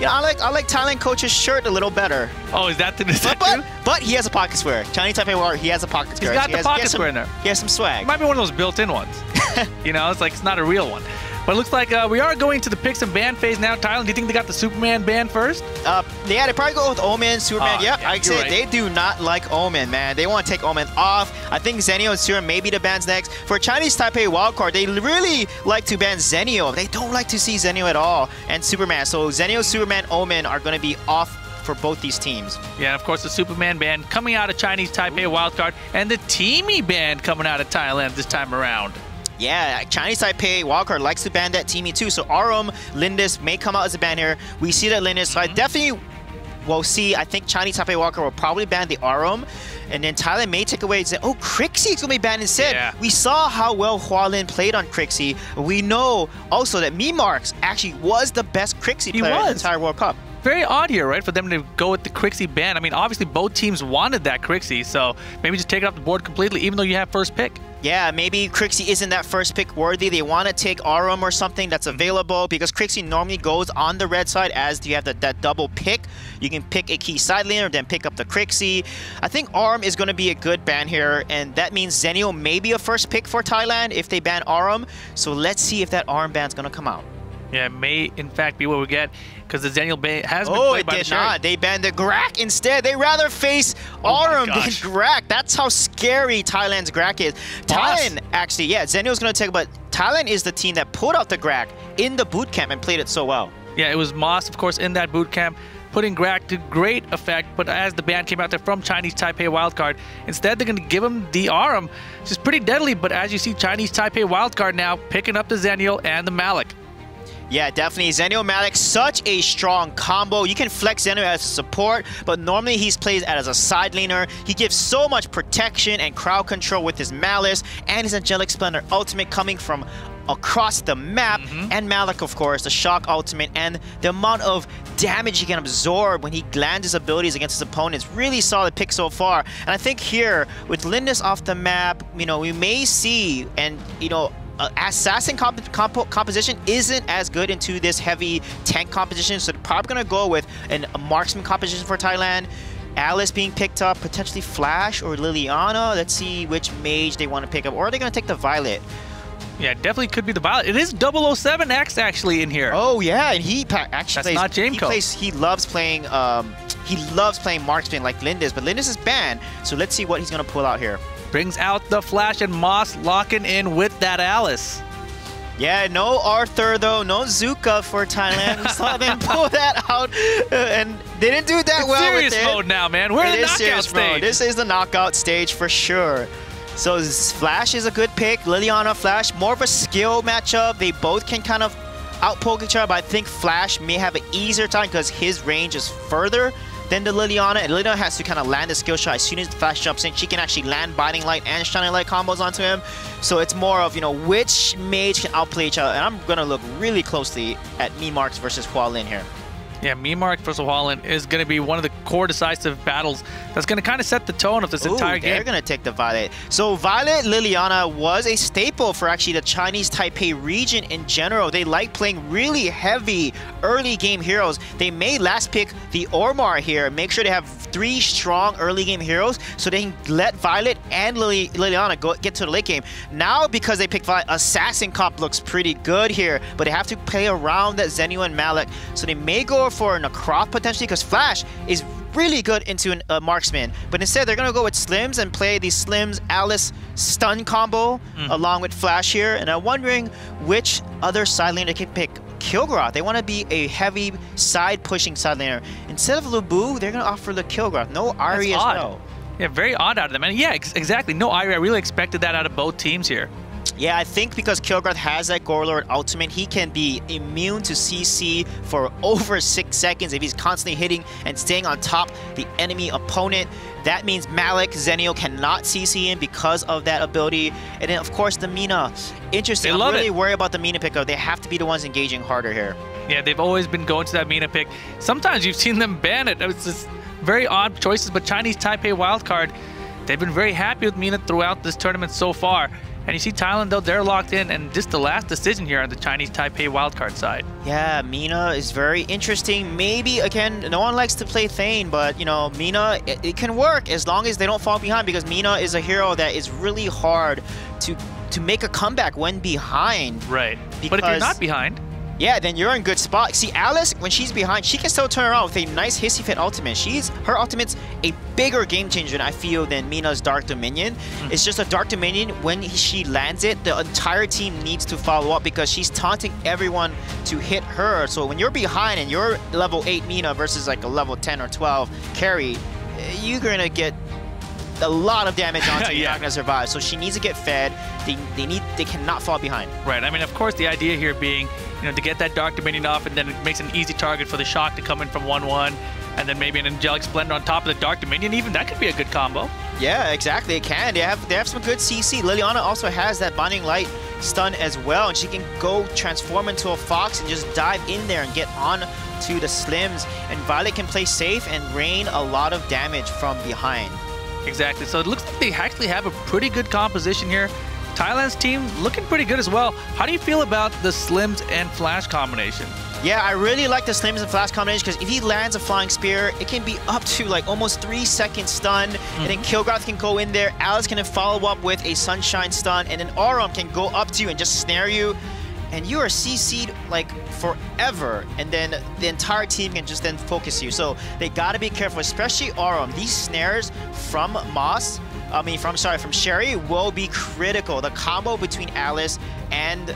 you know, I like Thailand coach's shirt a little better. Oh, is that true? But he has a pocket square. Chinese Taipei Valor, he has a pocket square. He's got the pocket square in there. He has some swag. It might be one of those built-in ones. You know, it's like it's not a real one. But it looks like we are going to the picks and ban phase now. Thailand, do you think they got the Superman ban first? Yeah, they probably go with Omen, Superman. Yep, yeah, I say right. they do not like Omen, man. They want to take Omen off. I think Zenio and Superman may be the bans next. For Chinese Taipei wildcard, they really like to ban Zenio. They don't like to see Zenio at all. And Superman. So Zenio, Superman, Omen are going to be off for both these teams. Yeah, and of course the Superman ban coming out of Chinese Taipei wildcard, and the Teamy ban coming out of Thailand this time around. Yeah, Chinese Taipei wildcard likes to ban that Teamy too. So Arum, Lindis may come out as a ban here. We see that Lindis, so I definitely will see. I think Chinese Taipei wildcard will probably ban the Arum, and then Thailand may take away and say, oh, Crixie's gonna be banned instead. Yeah. We saw how well Hualin played on Crixie. We know also that Memarks actually was the best Crixie player in the entire World Cup. Very odd here, right, for them to go with the Crixie ban. I mean, obviously both teams wanted that Crixie, so maybe just take it off the board completely, even though you have first pick. Yeah, maybe Crixie isn't that first pick worthy. They want to take Arum or something that's available because Crixie normally goes on the red side as you have that double pick. You can pick a key side laner, then pick up the Crixie. I think Arum is going to be a good ban here, and that means Zenio may be a first pick for Thailand if they ban Arum. So let's see if that Arum ban is going to come out. Yeah, it may in fact be what we get because the Zenio ban has been played played by the Sherry. not. They banned the Grak instead. They rather face Arum than Grak. That's how scary Thailand's Grak is. Thailand, actually, yeah, Zenio's going to take it, but Thailand is the team that pulled out the Grak in the boot camp and played it so well. Yeah, it was Moss, of course, in that boot camp, putting Grak to great effect, but as the ban came out there from Chinese Taipei wildcard, instead they're going to give him the Arum, which is pretty deadly, but as you see, Chinese Taipei wildcard now picking up the Zenio and the Malik. Yeah, definitely. Zenio Malik, such a strong combo. You can flex Zenio as a support, but normally he's played as a side laner. He gives so much protection and crowd control with his Malice and his Angelic Splendor ultimate coming from across the map. And Malik, of course, the shock ultimate, and the amount of damage he can absorb when he lands his abilities against his opponents. Really solid pick so far. And I think here, with Lindis off the map, you know, we may see, and, you know, assassin composition isn't as good into this heavy tank composition, so they're probably going to go with a marksman composition for Thailand. Alice being picked up, potentially Flash or Liliana. Let's see which mage they want to pick up. Or are they going to take the Violet? Yeah, definitely could be the Violet. It is 007X actually in here. Oh yeah, and he actually That's plays, not Jameco. He loves playing marksman like Lindis, but Lindis is banned, so let's see what he's going to pull out here. Brings out the Flash, and Moss locking in with that Alice. Yeah, no Arthur though, no Zuka for Thailand. We saw them pull that out, and they didn't do that well with it. Serious mode now, man. We're in the knockout stage. This is the knockout stage for sure. So Flash is a good pick. Liliana, Flash, more of a skill matchup. They both can kind of outpoke each other, but I think Flash may have an easier time because his range is further than the Liliana, and Liliana has to kind of land the skill shot. As soon as the Flash jumps in, she can actually land Binding Light and Shining Light combos onto him. So it's more of, you know, which mage can outplay each other, and I'm going to look really closely at Memarks versus Hualin here. Yeah, Memark versus Hualin is going to be one of the core decisive battles that's going to kind of set the tone of this entire game. They're going to take the Violet. So Violet Liliana was a staple for actually the Chinese Taipei region in general. They like playing really heavy early game heroes. They may last pick the Ormar here. Make sure they have 3 strong early game heroes so they can let Violet and Liliana get to the late game. Now, because they picked Violet, Assassin comp looks pretty good here, but they have to play around that Zenio and Malik. So they may go for an Necroth potentially, because Flash is really good into a marksman, but instead they're gonna go with Slims and play the Slims Alice stun combo along with Flash here. And I'm wondering which other side laner they can pick. Kilgroth, they want to be a heavy side pushing side laner. Instead of Lubu, they're gonna offer the Kilgroth. No Ari as well. Yeah, very odd out of them. And yeah, exactly. No Ari. I really expected that out of both teams here. Yeah, I think because Kilgroth has that Gorelord ultimate, he can be immune to CC for over 6 seconds if he's constantly hitting and staying on top the enemy opponent. That means Malik, Zenio cannot CC him because of that ability. And then, of course, the Mina. Interesting. I'm really worried about the Mina pickup. They have to be the ones engaging harder here. Yeah, they've always been going to that Mina pick. Sometimes you've seen them ban it. It's just very odd choices, but Chinese Taipei wildcard, they've been very happy with Mina throughout this tournament so far. And you see Thailand, though, they're locked in, and just the last decision here on the Chinese Taipei wildcard side. Yeah, Mina is very interesting. Maybe, again, no one likes to play Thane, but, you know, Mina, it can work as long as they don't fall behind, because Mina is a hero that is really hard to make a comeback when behind. Right. But if you're not behind, yeah, then you're in good spot. See, Alice, when she's behind, she can still turn around with a nice Hissy Fit ultimate. Her ultimate's a bigger game changer, I feel, than Mina's Dark Dominion. It's just a Dark Dominion, when she lands it, the entire team needs to follow up because she's taunting everyone to hit her. So when you're behind and you're level 8 Mina versus like a level 10 or 12 carry, you're going to get a lot of damage onto you. You're not going to survive. So she needs to get fed. They cannot fall behind. Right. I mean, of course, the idea here being, you know, to get that Dark Dominion off, and then it makes an easy target for the Shock to come in from 1-1, and then maybe an Angelic Splendor on top of the Dark Dominion. Even that could be a good combo. Yeah, exactly. It can. They have some good CC. Liliana also has that Binding Light stun as well, and she can go transform into a Fox and just dive in there and get on to the Slims. And Violet can play safe and rain a lot of damage from behind. Exactly. So it looks like they actually have a pretty good composition here. Thailand's team looking pretty good as well. How do you feel about the Slims and Flash combination? Yeah, I really like the Slims and Flash combination because if he lands a Flying Spear, it can be up to like almost 3-second stun. And then Kilgoth can go in there. Alice can then follow up with a Sunshine stun. And then Aurum can go up to you and just snare you. And you are CC'd like forever. And then the entire team can just then focus you. So they got to be careful, especially Aurum. These snares from from Sherry will be critical. The combo between Alice and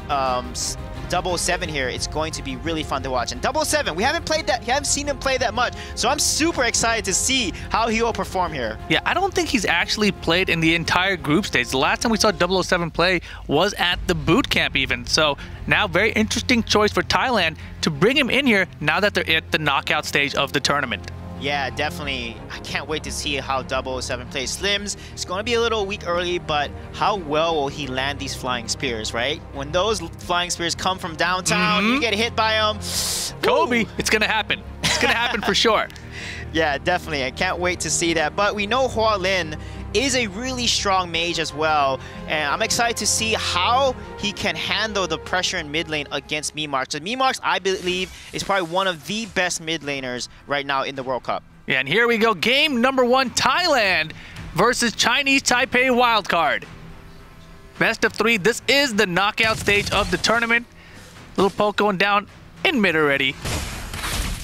007 here, it's going to be really fun to watch. And 007, we haven't seen him play that much, so I'm super excited to see how he will perform here. Yeah, I don't think he's actually played in the entire group stage. The last time we saw 007 play was at the boot camp even. So now, very interesting choice for Thailand to bring him in here now that they're at the knockout stage of the tournament. Yeah, definitely. I can't wait to see how 007 plays. Slims, it's going to be a little weak early, but how well will he land these Flying Spears, right? When those Flying Spears come from downtown, you get hit by them. Kobe, it's going to happen. It's going to happen for sure. Yeah, definitely. I can't wait to see that. But we know Hua Lin is a really strong mage as well, and I'm excited to see how he can handle the pressure in mid lane against Memarks. So Memarks, I believe, is probably one of the best mid laners right now in the World Cup. Yeah, and here we go. Game number 1, Thailand versus Chinese Taipei wildcard. Best of 3. This is the knockout stage of the tournament. Little poke going down in mid already.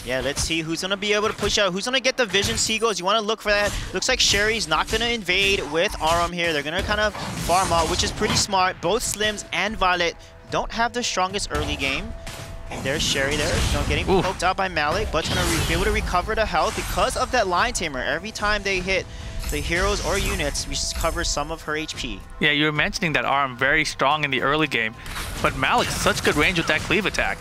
Yeah, let's see who's going to be able to push out. Who's going to get the Vision Seagulls? You want to look for that. Looks like Sherry's not going to invade with Aurum here. They're going to kind of farm out, which is pretty smart. Both Slims and Violet don't have the strongest early game. And there's Sherry there, getting poked out by Malik, but going to be able to recover the health because of that Line Tamer. Every time they hit the heroes or units, we cover some of her HP. Yeah, you were mentioning that Aurum very strong in the early game, but Malik, such good range with that cleave attack.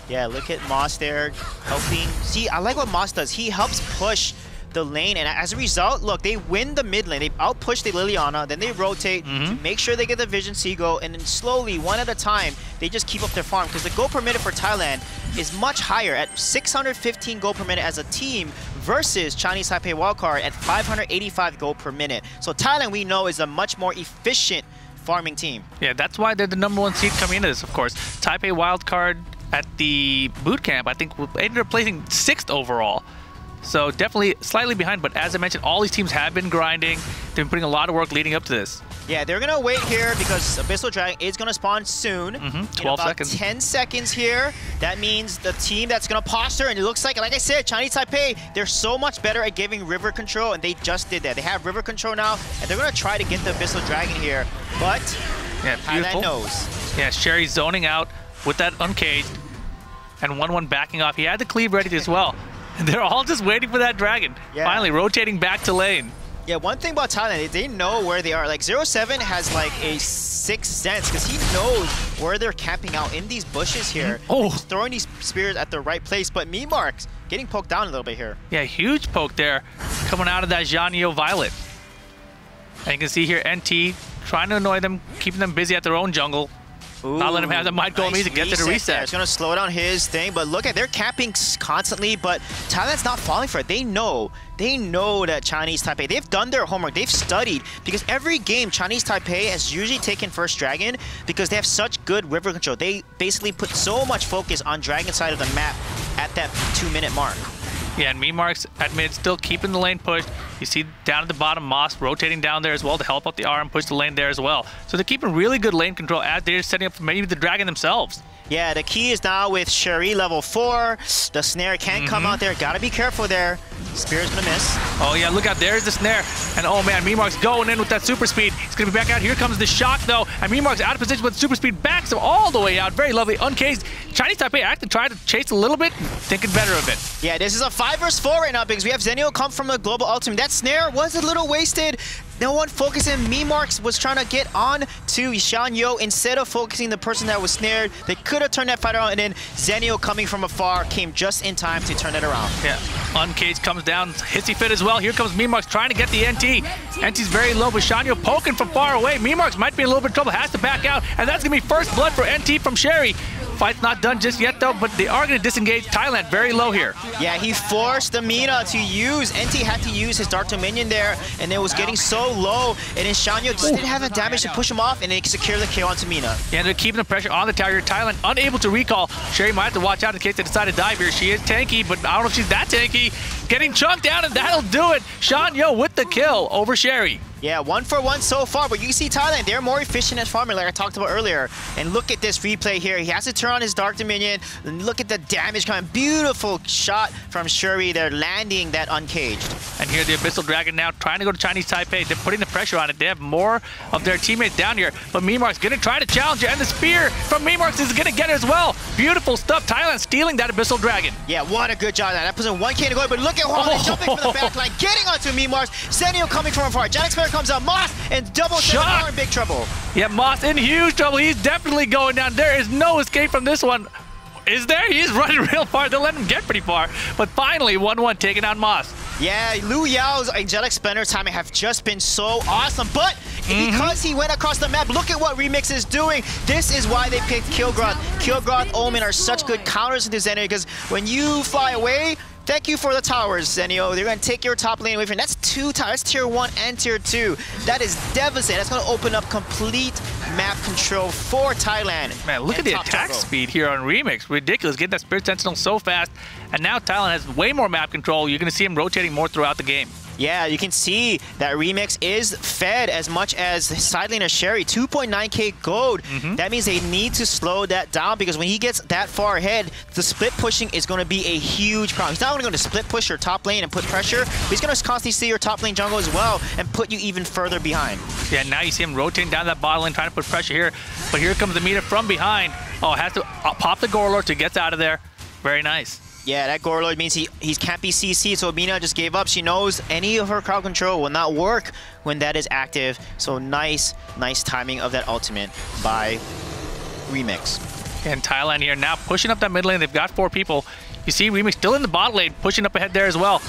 Yeah, look at Moss there helping. See, I like what Moss does. He helps push the lane, and as a result, look, they win the mid lane. They outpush the Liliana, then they rotate to make sure they get the Vision Seagull, and then slowly, one at a time, they just keep up their farm, because the gold per minute for Thailand is much higher at 615 gold per minute as a team versus Chinese Taipei wildcard at 585 gold per minute. So Thailand, we know, is a much more efficient farming team. Yeah, that's why they're the #1 seed coming into this, of course. Taipei wildcard at the boot camp, I think, ended up placing 6th overall. So definitely slightly behind, but as I mentioned, all these teams have been grinding. They've been putting a lot of work leading up to this. Yeah, they're going to wait here because Abyssal Dragon is going to spawn soon. 12 seconds. 10 seconds here. That means the team that's going to posture, and it looks like I said, Chinese Taipei, they're so much better at giving river control, and they just did that. They have river control now, and they're going to try to get the Abyssal Dragon here, but yeah, Thailand knows. Yeah, Sherry's zoning out with that Uncaged, and 1-1 backing off. He had the cleave ready as well. And they're all just waiting for that dragon. Yeah. Finally, rotating back to lane. Yeah, one thing about Thailand, they know where they are. Like, 07 has like a 6th sense because he knows where they're camping out in these bushes here. He's throwing these spears at the right place, but Memarks getting poked down a little bit here. Yeah, huge poke there coming out of that Janio Violet. And you can see here NT trying to annoy them, keeping them busy at their own jungle. Not let him have the Might Golem. He gets it a reset. It's going to slow down his thing, but look at, they're camping constantly, but Thailand's not falling for it. They know that Chinese Taipei, they've done their homework, they've studied, because every game Chinese Taipei has usually taken first Dragon because they have such good river control. They basically put so much focus on Dragon side of the map at that 2-minute mark. Yeah, and Memarks at mid still keeping the lane pushed. You see down at the bottom, Moss rotating down there as well to help out the RM, push the lane there as well. So they're keeping really good lane control as they're setting up for maybe the Dragon themselves. Yeah, the key is now with Sherry level 4. The snare can come out there. Gotta be careful there. Spear's gonna miss. Oh yeah, look out, there's the snare. And oh man, Memark's going in with that super speed. He's gonna be back out. Here comes the shock though. And Memark's out of position with super speed, backs him all the way out. Very lovely, uncased. Chinese Taipei actually tried to chase a little bit, thinking better of it. Yeah, this is a 5 versus 4 right now because we have Zenio come from the global ultimate. That snare was a little wasted. No one focusing. Memarks was trying to get on to Shan Yo instead of focusing the person that was snared. They could have turned that fight around, and then Zenio coming from afar came just in time to turn it around. Yeah, Uncaged comes down, hissy fit as well. Here comes Memarks trying to get the NT. NT's very low, but Shan Yo poking from far away. Memarks might be in a little bit of trouble, has to back out, and that's going to be first blood for NT from Sherry. Fight's not done just yet though, but they are going to disengage Thailand very low here. Yeah, he forced the Mina to use, NT had to use his Dark Dominion there, and it was getting so low, and then Shan Yo just didn't have the damage to push him off, and they secure the kill onto Mina. Yeah, they're keeping the pressure on the tower here. Thailand unable to recall. Sherry might have to watch out in case they decide to dive here. She is tanky, but I don't know if she's that tanky. Getting chunked down, and that'll do it. Shan Yo with the kill over Sherry. Yeah, 1 for 1 so far, but you see Thailand, they're more efficient at farming like I talked about earlier. And look at this replay here. He has to turn on his Dark Dominion. And look at the damage coming. Beautiful shot from Shuri. They're landing that uncaged. And here the Abyssal Dragon now trying to go to Chinese Taipei. They're putting the pressure on it. They have more of their teammates down here. But Memark's going to try to challenge it. And the spear from Memark's is going to get it as well. Beautiful stuff. Thailand stealing that Abyssal Dragon. Yeah, what a good job. That puts in 1K to go. But look at Huang jumping from the back line, getting onto Memark's. Zenio coming from afar. Jack Sparrow comes out. Moss and Double 7 are in big trouble. Yeah, Moss in huge trouble. He's definitely going down. There is no escape from this one. Is there? He's running real far. They'll let him get pretty far. But finally, 1-1 taking out Moss. Yeah, Liu Yao's Angelic Splendor timing have just been so awesome. But because he went across the map, look at what Remix is doing. This is why they picked Kilgroth. Kilgroth, Omen are such good counters into Zenio because when you fly away, thank you for the towers, Zenio. They're going to take your top lane away from you. That's 2 towers. That's tier 1 and tier 2. That is devastating. That's going to open up complete map control for Thailand. Man, look at the attack speed here on Remix. Ridiculous. Getting that Spirit Sentinel so fast. And now Thailand has way more map control. You're going to see him rotating more throughout the game. Yeah, you can see that Remix is fed as much as side laner Sherry, 2.9k gold. That means they need to slow that down because when he gets that far ahead, the split pushing is going to be a huge problem. He's not only going to split push your top lane and put pressure, but he's going to constantly see your top lane jungle as well and put you even further behind. Yeah, now you see him rotating down that bottom lane, trying to put pressure here. But here comes the meter from behind. Oh, has to pop the Gorelord to get out of there. Very nice. Yeah, that Gorelord means he can't be CC, so Mina just gave up. She knows any of her crowd control will not work when that is active. So nice timing of that ultimate by Remix. And Thailand here now pushing up that mid lane. They've got 4 people. You see Remix still in the bot lane, pushing up ahead there as well.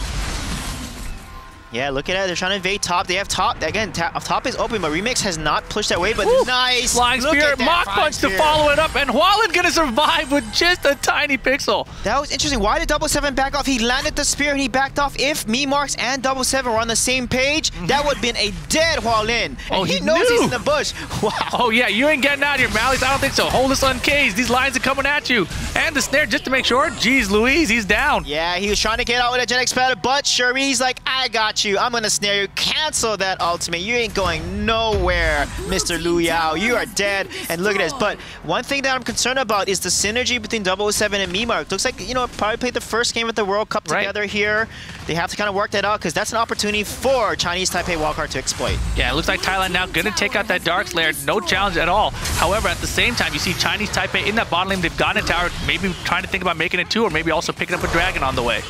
Yeah, look at that. They're trying to invade top. They have top. Again, top is open, but Remix has not pushed that way, but nice. Flying Spear, Mach Punch to follow it up, and Hualin gonna survive with just a tiny pixel. That was interesting. Why did Double 7 back off? He landed the spear and he backed off. If Memarks and Double 7 were on the same page, that would have been a dead Hualin. Oh, he knows he's in the bush. Wow. Oh yeah, you ain't getting out of here, Malleus. I don't think so. Hold this uncaged. These lines are coming at you. And the snare just to make sure. Jeez Louise, he's down. Yeah, he was trying to get out with a Gen X, but Shuri's like, I got you. I'm gonna snare you. Cancel that ultimate. You ain't going nowhere, Mr. Liu Yao. You are dead. And look at this. But one thing that I'm concerned about is the synergy between 007 and Memark. Looks like, you know, probably played the first game at the World Cup together here. They have to kind of work that out because that's an opportunity for Chinese Taipei Wildcard to exploit. Yeah, it looks like Thailand now going to take out that Dark Slayer. No challenge at all. However, at the same time, you see Chinese Taipei in that bottom lane. They've gotten a tower, maybe trying to think about making it 2 or maybe also picking up a dragon on the way.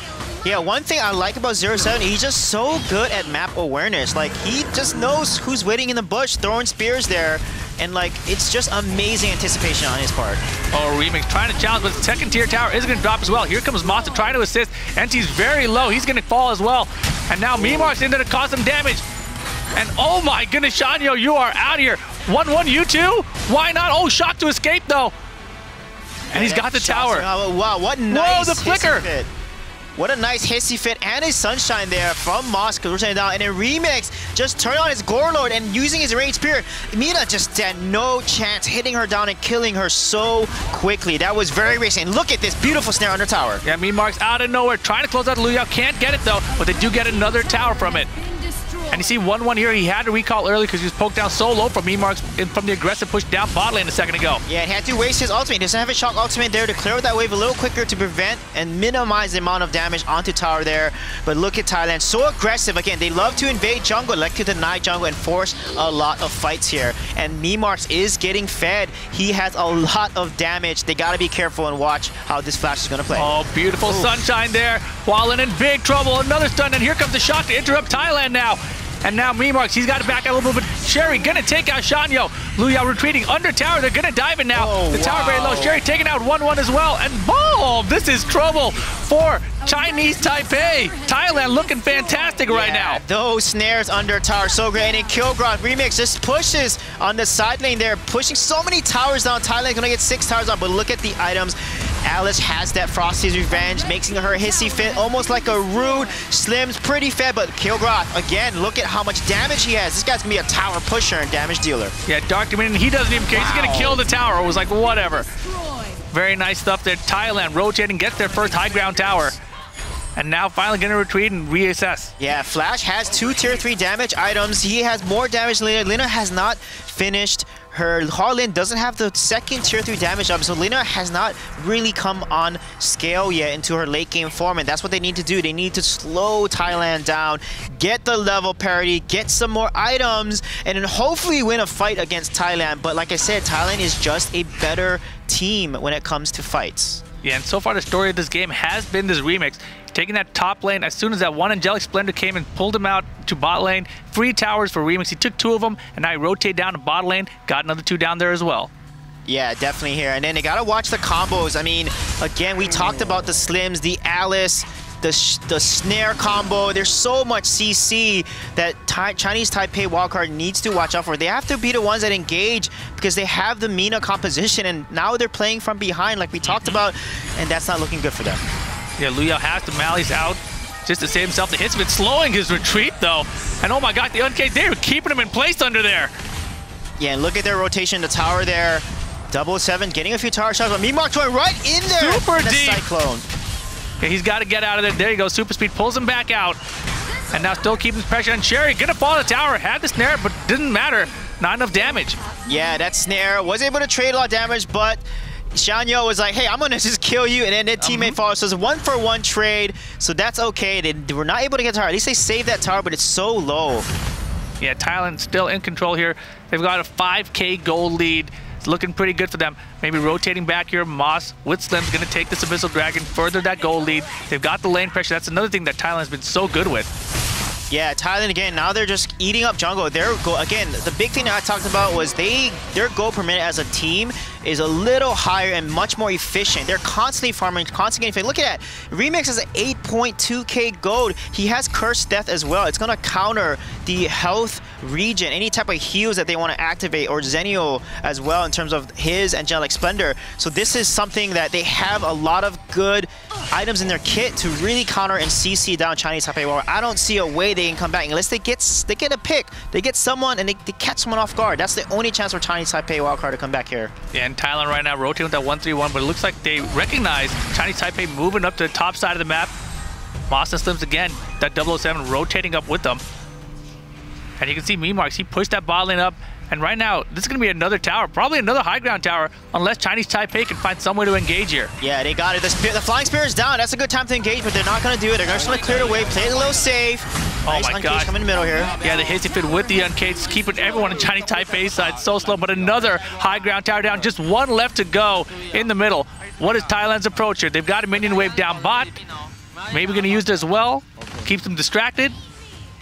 Yeah, one thing I like about 07, he's just so good at map awareness. Like, he just knows who's waiting in the bush, throwing spears there. And, like, it's just amazing anticipation on his part. Oh, Remix trying to challenge, but the second tier tower is going to drop as well. Here comes Mata trying to assist. NT's very low. He's going to fall as well. And now Memark's into to cause some damage. And oh my goodness, Shan Yo, you are out here. 1-1 you two? Why not? Oh, shock to escape though. And he's got the tower. Wow, what nice the flicker. Fit. What a nice hissy fit and a sunshine there from Moss rotating down. And then Remix just turned on his Gore Lord and using his Rage Spear. Mina just had no chance hitting her down and killing her so quickly. That was very racing. Look at this beautiful snare under tower. Yeah, Memark's out of nowhere trying to close out Liu Yao. Can't get it though, but they do get another tower from it. And you see 1-1 here. He had to recall early because he was poked down so low from Memark's from the aggressive push down bot lane a second ago. Yeah, he had to waste his ultimate. He doesn't have a shock ultimate there to clear that wave a little quicker to prevent and minimize the amount of damage onto tower there. But look at Thailand, so aggressive. Again, they love to invade jungle, like to deny jungle and force a lot of fights here. And Memark's is getting fed. He has a lot of damage. They got to be careful and watch how this Flash is going to play. Oh, beautiful sunshine there. Wallen in big trouble. Another stun, and here comes the shot to interrupt Thailand now. And now Memarks, he's got to back out a little bit. Sherry gonna take out Shanyo. Liu Yao retreating under tower. They're gonna dive in now. Oh, the tower very low. Sherry taking out 1-1 as well. And boom! This is trouble for Chinese Taipei. Thailand looking fantastic right now. Those snares under tower, so great. And then Killgrot Remix just pushes on the side lane there, pushing so many towers down. Thailand gonna get 6 towers down, but look at the items. Alice has that Frosty's Revenge, making her hissy fit, almost like a rude. Slim's pretty fed, but Killgrot, again, look at how much damage he has. This guy's gonna be a tower pusher and damage dealer. Yeah, Dark Dominion, he doesn't even care. He's gonna kill the tower. It was like, whatever. Very nice stuff there. Thailand rotating, gets their first high ground tower. And now finally gonna retreat and reassess. Yeah, Flash has 2 tier 3 damage items. He has more damage than Lina. Lina has not finished her. Harlan doesn't have the second tier 3 damage up, so Lina has not really come on scale yet into her late game form, and that's what they need to do. They need to slow Thailand down, get the level parity, get some more items, and then hopefully win a fight against Thailand. But like I said, Thailand is just a better team when it comes to fights. Yeah, and so far the story of this game has been this Remix. Taking that top lane as soon as that one Angelic Splendor came and pulled him out to bot lane. 3 towers for Remix. He took 2 of them, and now he rotated down to bot lane. Got another 2 down there as well. Yeah, definitely here. And then they got to watch the combos. I mean, again, we talked about the Slims, the Alice, the snare combo. There's so much CC that Chinese Taipei wildcard needs to watch out for. They have to be the ones that engage because they have the Mina composition, and now they're playing from behind like we talked about, and that's not looking good for them. Yeah, Liu Yao has to Mally's out just to save himself. The hits been slowing his retreat though. And oh my god, the uncaged, they were keeping him in place under there. Yeah, and look at their rotation, the tower there. 007 getting a few tower shots, but Memark going right in there. Super deep. Cyclone. Yeah, he's got to get out of there. There you go, super speed pulls him back out. And now still keeping pressure on Sherry. Gonna fall in the tower, had the snare, but didn't matter. Not enough damage. Yeah, that snare was able to trade a lot of damage, but Shanyo was like, hey, I'm gonna just kill you, and then their teammate follows. So it's a 1-for-1 trade, so that's okay. They were not able to get the tower. At least they saved that tower, but it's so low. Yeah, Thailand still in control here. They've got a 5K gold lead. It's looking pretty good for them. Maybe rotating back here. Moss with Slim's gonna take this Abyssal Dragon, further that gold lead. They've got the lane pressure. That's another thing that Thailand's been so good with. Yeah, Thailand again, now they're just eating up jungle. Their goal, again, the big thing that I talked about was their goal per minute as a team is a little higher and much more efficient. They're constantly farming, constantly getting. Look at that. Remix has an 8.2k gold. He has Cursed Death as well. It's gonna counter the health regen, any type of heals that they want to activate, or Zenio as well in terms of his Angelic Splendor. So this is something that they have a lot of good items in their kit to really counter and CC down Chinese Taipei. Well, I don't see a way they can come back unless they get a pick. They get someone and they catch someone off guard. That's the only chance for Chinese Taipei wildcard to come back here. Yeah, and Thailand right now rotating with that 1-3-1, but it looks like they recognize Chinese Taipei moving up to the top side of the map. Moss and Slims again, that 007 rotating up with them. And you can see Memarks, he pushed that bot lane up. And right now, this is going to be another tower, probably another high ground tower, unless Chinese Taipei can find some way to engage here. Yeah, they got it. The Flying Spear is down. That's a good time to engage, but they're not going to do it. They're just going to clear the way, play it a little safe. Oh my gosh. Coming in the middle here. Yeah, the hissy fit with the uncaged, keeping everyone in Chinese Taipei side so slow, but another high ground tower down. Just one left to go in the middle. What is Thailand's approach here? They've got a minion wave down bot. Maybe going to use it as well. Keeps them distracted.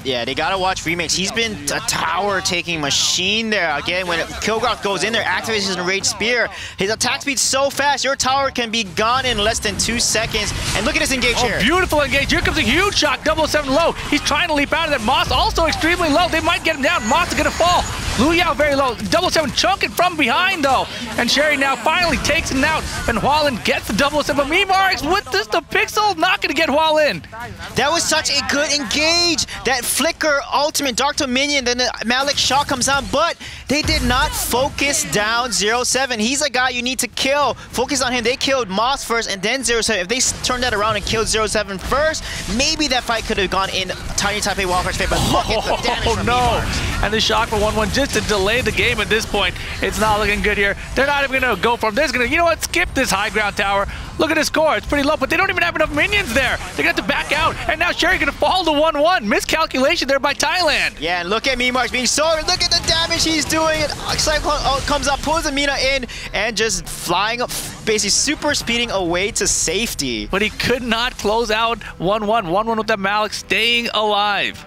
Yeah, they gotta watch Remix. He's been a tower-taking machine there. Again, when Killgrot goes in there, activates his Rage Spear. His attack speed's so fast, your tower can be gone in less than 2 seconds. And look at this engage here. Beautiful engage. Here comes a huge shot. 007 low. He's trying to leap out of that. Moss also extremely low. They might get him down. Moss is gonna fall. Lu Yao very low. 007 chunking from behind, though. And Sherry now finally takes him out. And Hualin gets the 007. But Memarks with this, the pixel, not going to get Hualin. That was such a good engage. That flicker ultimate Dark Dominion, then the Malik shot comes out, but they did not focus down 007. He's a guy you need to kill. Focus on him. They killed Moss first and then 07. If they turned that around and killed 07 first, maybe that fight could have gone in Tiny Taipei Wildcard's favor. But look at the damage from Memarks. And the shock for 1-1 just to delay the game at this point. It's not looking good here. They're not even going to go for him. They're going to, you know what, skip this high ground tower. Look at the score. It's pretty low, but they don't even have enough minions there. They're going to have to back out. And now Sherry going to fall to 1-1. Miscalculation there by Thailand. Yeah, and look at Memarks being so... Look at the damage he's doing. Cyclone comes up, pulls Amina in, and just flying up, basically super speeding away to safety. But he could not close out 1-1. 1-1 with that Malik staying alive.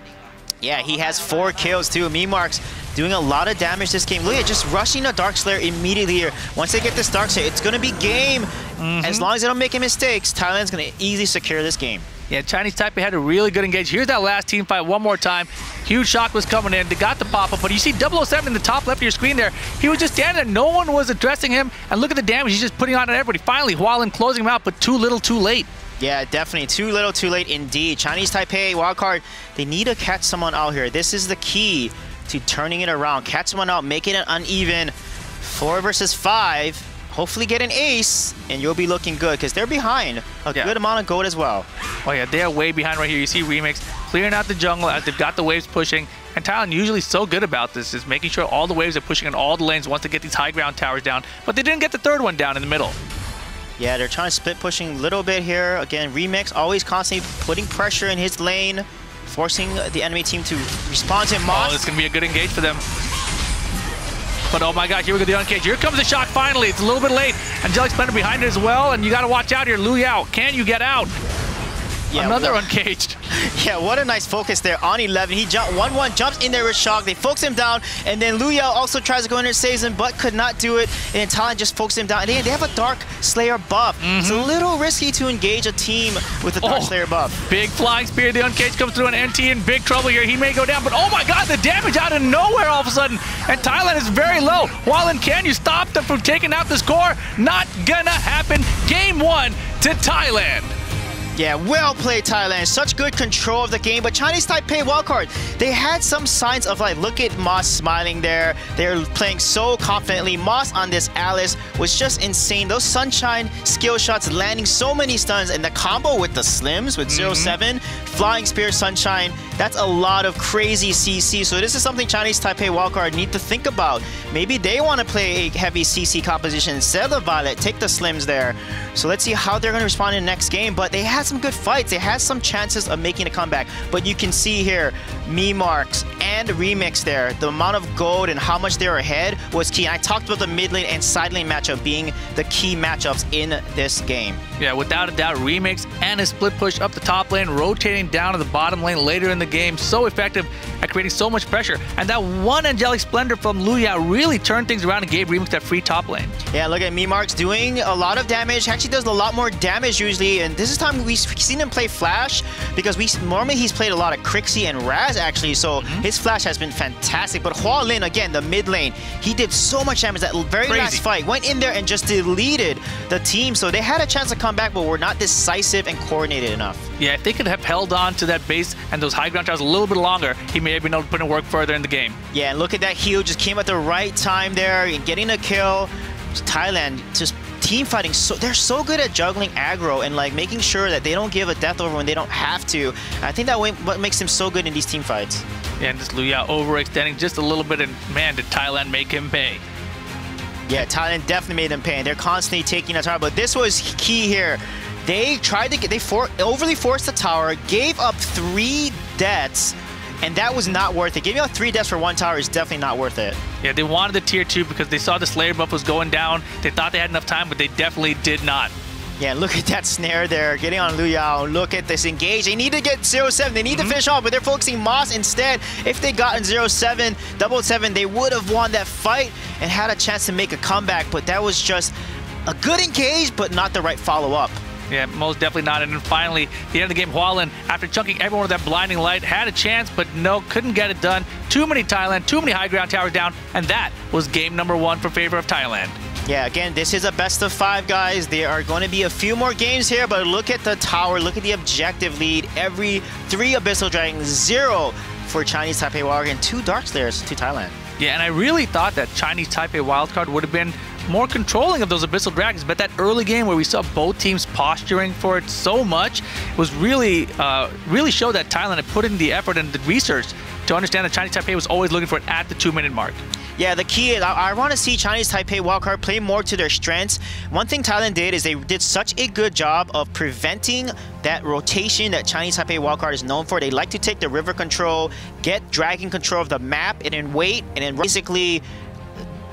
Yeah, he has 4 kills too. Memarks doing a lot of damage this game. Look at just rushing a Dark Slayer immediately here. Once they get this Dark Slayer, it's going to be game. As long as they don't make any mistakes, Thailand's going to easily secure this game. Yeah, Chinese Taipei had a really good engage. Here's that last team fight one more time. Huge shock was coming in. They got the pop-up, but you see 007 in the top left of your screen there. He was just standing there. No one was addressing him. And look at the damage he's just putting on everybody. Finally, Hualin closing him out, but too little, too late. Yeah, definitely. Too little, too late indeed. Chinese Taipei, wildcard, they need to catch someone out here. This is the key to turning it around. Catch someone out, make it an uneven 4 versus 5. Hopefully get an ace, and you'll be looking good, because they're behind a good amount of gold as well. Oh yeah, they are way behind right here. You see Remix clearing out the jungle as they've got the waves pushing. And Thailand usually so good about this, is making sure all the waves are pushing in all the lanes once they get these high ground towers down. But they didn't get the third one down in the middle. Yeah, they're trying to split pushing a little bit here. Again, Remix always constantly putting pressure in his lane, forcing the enemy team to respond to Moss. Oh, it's going to be a good engage for them. But oh my gosh, here we go, the uncage. Here comes the shock finally. It's a little bit late. Angelic Splendor behind it as well, and you got to watch out here. Lu Yao, can you get out? Yeah, another uncaged. Yeah, what a nice focus there on 11. He jumped 1-1, jumps in there with shock. They focus him down, and then Lu Yao also tries to go in there, saves him, but could not do it. And then Thailand just focuses him down. And they have a Dark Slayer buff. It's a little risky to engage a team with a Dark Slayer buff. Big flying spear. The uncaged comes through, and NT in big trouble here. He may go down, but oh my god, the damage out of nowhere all of a sudden. And Thailand is very low. Hualin, can you stop them from taking out the score? Not gonna happen. Game 1 to Thailand. Yeah, well played, Thailand. Such good control of the game. But Chinese Taipei wildcard, they had some signs of like, look at Moss smiling there. They're playing so confidently. Moss on this Alice was just insane. Those Sunshine skill shots landing so many stuns, and the combo with the Slims with 07, Flying Spear, Sunshine, that's a lot of crazy CC. So this is something Chinese Taipei wildcard need to think about. Maybe they want to play a heavy CC composition instead of the Violet, take the Slims there. So let's see how they're going to respond in the next game. But they had some good fights. They had some chances of making a comeback. But you can see here, Memarks and Remix there, the amount of gold and how much they were ahead was key. And I talked about the mid lane and side lane matchup being the key matchups in this game. Yeah, without a doubt, Remix and his split push up the top lane, rotating down to the bottom lane later in the game. So effective at creating so much pressure. And that one Angelic Splendor from Lu Yao really turned things around and gave Remix that free top lane. Yeah, look at Memarks doing a lot of damage. Actually does a lot more damage usually. And this is time we've seen him play Flash, because normally he's played a lot of Crixie and Raz actually. So his Flash has been fantastic. But Hualin, again, the mid lane, he did so much damage that very last fight. Went in there and just deleted the team. So they had a chance to come back, but were not decisive and coordinated enough. Yeah, if they could have held on to that base and those high ground towers a little bit longer, he may have been able to put in work further in the game. Yeah, and look at that heal, just came at the right time there and getting a kill. Thailand just team fighting, they're so good at juggling aggro and like making sure that they don't give a death over when they don't have to. I think that what makes them so good in these team fights. Yeah, and this Lu Yao overextending just a little bit, and man, did Thailand make him pay. Yeah, Thailand definitely made them pay. They're constantly taking a tower, but this was key here. They tried to get, overly forced the tower, gave up 3 deaths, and that was not worth it. Giving up 3 deaths for 1 tower is definitely not worth it. Yeah, they wanted the tier 2 because they saw the Slayer buff was going down. They thought they had enough time, but they definitely did not. Yeah, look at that snare there, getting on Lu Yao. Look at this engage. They need to get 07. They need to finish off, but they're focusing Moss instead. If they gotten 07, 7, they would have won that fight and had a chance to make a comeback, but that was just a good engage, but not the right follow-up. Yeah, most definitely not. And then finally, the end of the game, Hualin, after chunking everyone with that blinding light, had a chance, but no, couldn't get it done. Too many Thailand, too many high ground towers down, and that was game number 1 for favor of Thailand. Yeah, again, this is a best of 5, guys. There are going to be a few more games here, but look at the tower. Look at the objective lead. Every 3 Abyssal Dragons, 0 for Chinese Taipei Wildcard, and 2 Dark Slayers to Thailand. Yeah, and I really thought that Chinese Taipei Wildcard would have been more controlling of those Abyssal Dragons, but that early game where we saw both teams posturing for it so much was really showed that Thailand had put in the effort and the research to understand that Chinese Taipei was always looking for it at the 2-minute mark. Yeah, the key is I want to see Chinese Taipei Wildcard play more to their strengths. One thing Thailand did is they did such a good job of preventing that rotation that Chinese Taipei Wildcard is known for. They like to take the river control, get dragon control of the map, and then wait, and then basically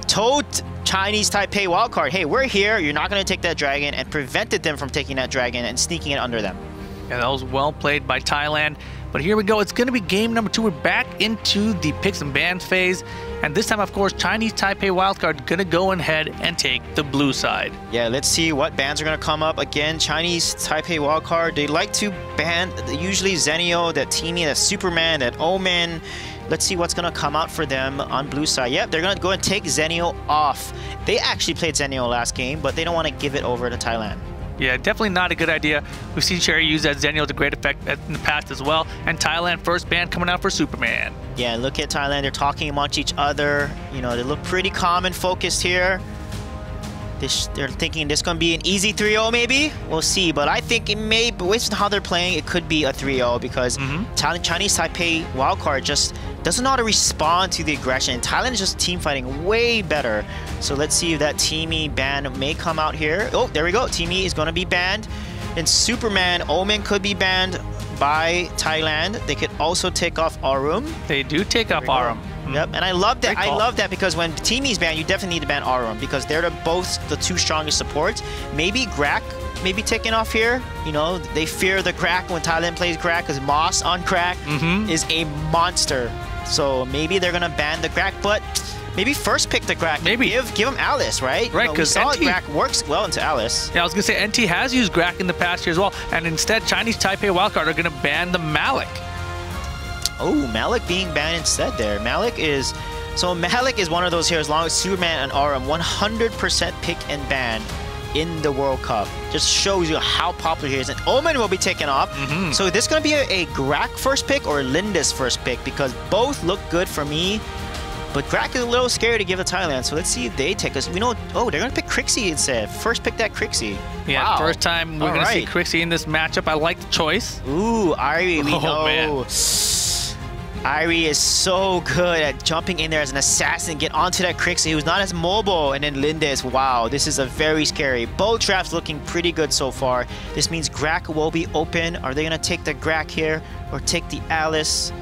told Chinese Taipei Wildcard, hey, we're here, you're not going to take that dragon, and prevented them from taking that dragon and sneaking it under them. Yeah, that was well played by Thailand. But here we go. It's going to be game number 2. We're back into the picks and bans phase. And this time, of course, Chinese Taipei Wildcard going to go ahead and take the blue side. Yeah, let's see what bans are going to come up. Again, Chinese Taipei Wildcard, they like to ban usually Zenio, that Teamy, that Superman, that Omen. Let's see what's going to come out for them on blue side. Yep, they're going to go and take Zenio off. They actually played Zenio last game, but they don't want to give it over to Thailand. Yeah, definitely not a good idea. We've seen Cherry use that Zenio to great effect in the past as well. And Thailand first ban coming out for Superman. Yeah, look at Thailand. They're talking amongst each other. You know, they look pretty calm and focused here. They're thinking this is going to be an easy 3-0 maybe. We'll see. But I think it may, based on how they're playing, it could be a 3-0 because Chinese Taipei Wildcard just doesn't know how to respond to the aggression. Thailand is just team fighting way better. So let's see if that Teamy ban may come out here. Oh, there we go. Teamy is going to be banned. And Superman, Omen could be banned by Thailand. They could also take off Arum. They do take off Arum. Yep, and I love that. I love that because when Teamy's banned, you definitely need to ban Arum because they're both the 2 strongest supports. Maybe Grak may be taken off here. You know, they fear the Grak when Thailand plays Grak because Moss on Grak is a monster. So maybe they're gonna ban the Grak, but maybe first pick the Grak. Maybe give him Alice, right? Right, because Grak works well into Alice. Yeah, I was gonna say NT has used Grak in the past year as well, and instead Chinese Taipei Wildcard are gonna ban the Malik. Oh, Malik being banned instead there. Malik is one of those here, as long as Superman and Arum 100% pick and ban in the World Cup. Just shows you how popular he is. And Omen will be taken off. So this is going to be a Grak first pick or Lindis first pick because both look good for me. But Grak is a little scary to give to Thailand. So let's see if they take us. We know, oh, they're going to pick Crixie instead. First pick that Crixie. Yeah, wow. First time we're going to see Crixie in this matchup. I like the choice. Ooh, Irie, we know. Man. Irie is so good at jumping in there as an assassin, get onto that Crixie who's not as mobile, and then Lindis. Wow, this is a very scary. Both drafts looking pretty good so far. This means Grak will be open. Are they going to take the Grak here or take the Alice?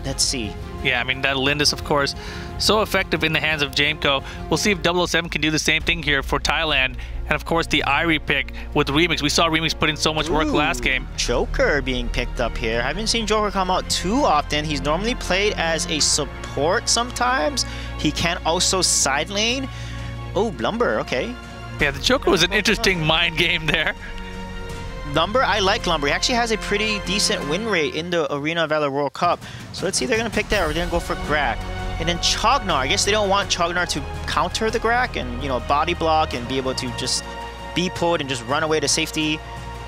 Let's see. Yeah, I mean, that Lindis, of course, so effective in the hands of Jameco. We'll see if 007 can do the same thing here for Thailand. And, of course, the Irie pick with Remix. We saw Remix put in so much work last game. Joker being picked up here. I haven't seen Joker come out too often. He's normally played as a support sometimes. He can also side lane. Oh, Lumber, okay. Yeah, the Joker was an interesting mind game there. Lumber, I like Lumber. He actually has a pretty decent win rate in the Arena of Valor World Cup. So let's see if they're going to pick that or they're going to go for Grak. And then Chognar, I guess they don't want Chognar to counter the Grak and, you know, body block and be able to just be pulled and just run away to safety.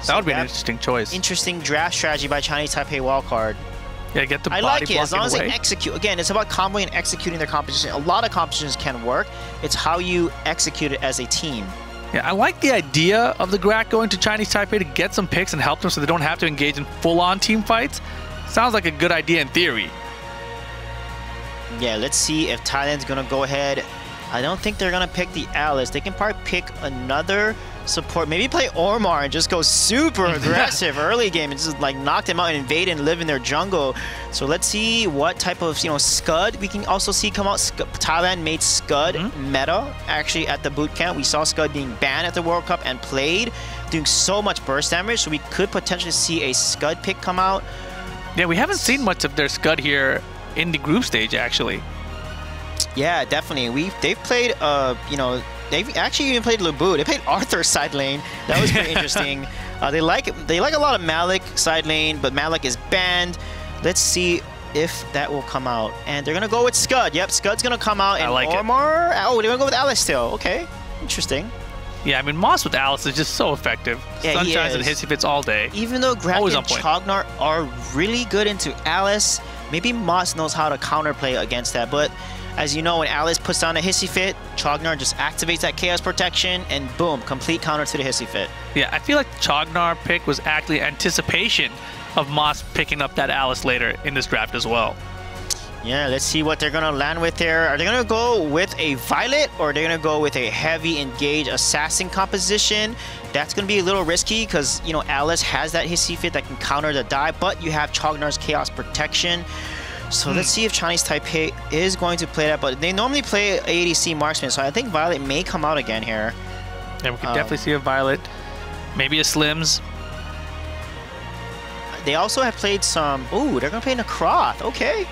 So that would be an interesting choice. Interesting draft strategy by Chinese Taipei Wildcard. Yeah, get the body I like it as long as away. They execute. Again, it's about comboing and executing their competition. A lot of competitions can work. It's how you execute it as a team. Yeah, I like the idea of the Grak going to Chinese Taipei to get some picks and help them so they don't have to engage in full-on team fights. Sounds like a good idea in theory. Yeah, let's see if Thailand's going to go ahead. I don't think they're going to pick the Alice. They can probably pick another support. Maybe play Ormar and just go super aggressive early game and just like knock them out and invade and live in their jungle. So let's see what type of, you know, Scud we can also see come out. Thailand made Scud meta actually at the boot camp. We saw Scud being banned at the World Cup and played, doing so much burst damage. So we could potentially see a Scud pick come out. Yeah, we haven't seen much of their Scud here in the group stage actually. Yeah, definitely. They've played you know, They've actually even played Lubu. They played Arthur side lane. That was pretty interesting. They like a lot of Malik side lane, but Malik is banned. Let's see if that will come out. And they're gonna go with Scud. Yep, Scud's gonna come out. And Ormar. Oh, they're gonna go with Alice still. Okay, interesting. Yeah, I mean, Moss with Alice is just so effective. Yeah, Sunshines and hissy fits all day. Even though Graf and Chognar are really good into Alice, maybe Moss knows how to counterplay against that. But as you know, when Alice puts down a hissy fit, Chognar just activates that chaos protection, and boom, complete counter to the hissy fit. Yeah, I feel like the Chognar pick was actually anticipation of Moss picking up that Alice later in this draft as well. Yeah, let's see what they're going to land with there. Are they going to go with a Violet, or are they going to go with a heavy engage assassin composition? That's going to be a little risky because, you know, Alice has that hissy fit that can counter the die, but you have Chognar's chaos protection. So let's see if Chinese Taipei is going to play that, but they normally play ADC marksman, so I think Violet may come out again here. Yeah, we could definitely see a Violet, maybe a Slims. They also have played some... Ooh, they're going to play Necroth. Okay.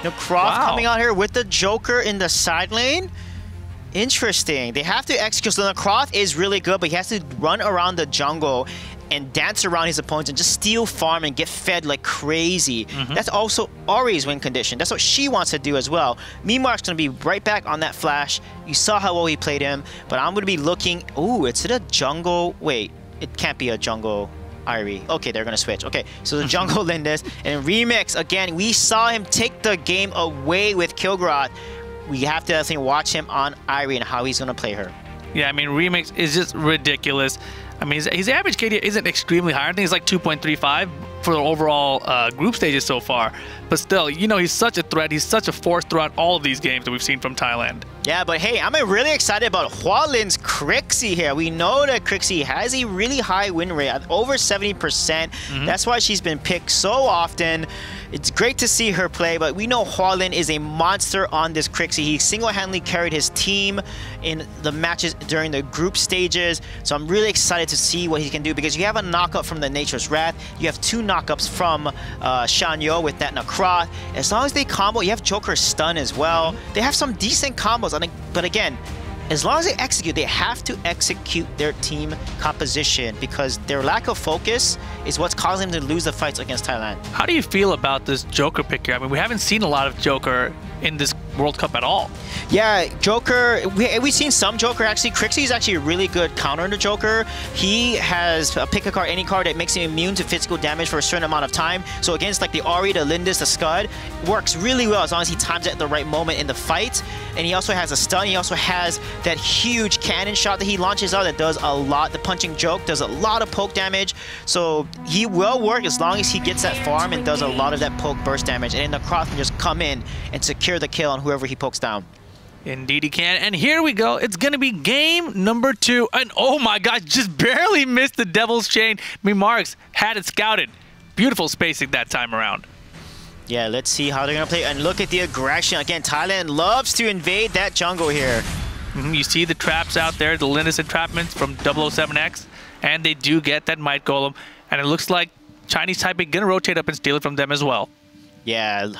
Necroth coming out here with the Joker in the side lane. Interesting. They have to execute. So Necroth is really good, but he has to run around the jungle and dance around his opponents and just steal farm and get fed like crazy. That's also Ori's win condition. That's what she wants to do as well. Mimark's going to be right back on that flash. You saw how well he played him, but I'm going to be looking... Ooh, it's a jungle... Wait, it can't be a jungle... Irie. Okay, they're going to switch. Okay, so the jungle Lindis and Remix. Again, we saw him take the game away with Kilgroth. We have to definitely watch him on Irie and how he's going to play her. Yeah, I mean, Remix is just ridiculous. I mean, his average KD isn't extremely high. I think it's like 2.35 for the overall group stages so far. But still, you know, he's such a threat. He's such a force throughout all of these games that we've seen from Thailand. Yeah, but hey, I'm really excited about Hualin's Crixie here. We know that Crixie has a really high win rate, at over 70%. That's why she's been picked so often. It's great to see her play, but we know Hualin is a monster on this Crixie. He single-handedly carried his team in the matches during the group stages. So I'm really excited to see what he can do, because you have a knockup from the Nature's Wrath. You have 2 knockups from Shanyo with that Necroth. As long as they combo, you have Joker's stun as well. They have some decent combos, but again, as long as they execute, they have to execute their team composition, because their lack of focus is what's causing them to lose the fights against Thailand. How do you feel about this Joker pick here? I mean, we haven't seen a lot of Joker in this World Cup at all. Yeah, Joker, we've seen some Joker actually. Crixie is actually a really good counter to Joker. He has pick a card, any card that makes him immune to physical damage for a certain amount of time. So against like the Ori, the Lindis, the Scud, works really well as long as he times it at the right moment in the fight. And he also has a stun. He also has that huge cannon shot that he launches out that does a lot. The punching joke does a lot of poke damage. So he will work as long as he gets that farm and does a lot of that poke burst damage. And then the Cross can just come in and secure the kill on whoever he pokes down. Indeed he can. And here we go. It's going to be game number 2. And oh my gosh, just barely missed the Devil's Chain. Marks had it scouted. Beautiful spacing that time around. Yeah, let's see how they're going to play. And look at the aggression. Again, Thailand loves to invade that jungle here. You see the traps out there, the Linus entrapments from 007X. And they do get that Might Golem. And it looks like Chinese Taipei going to rotate up and steal it from them as well. Yeah,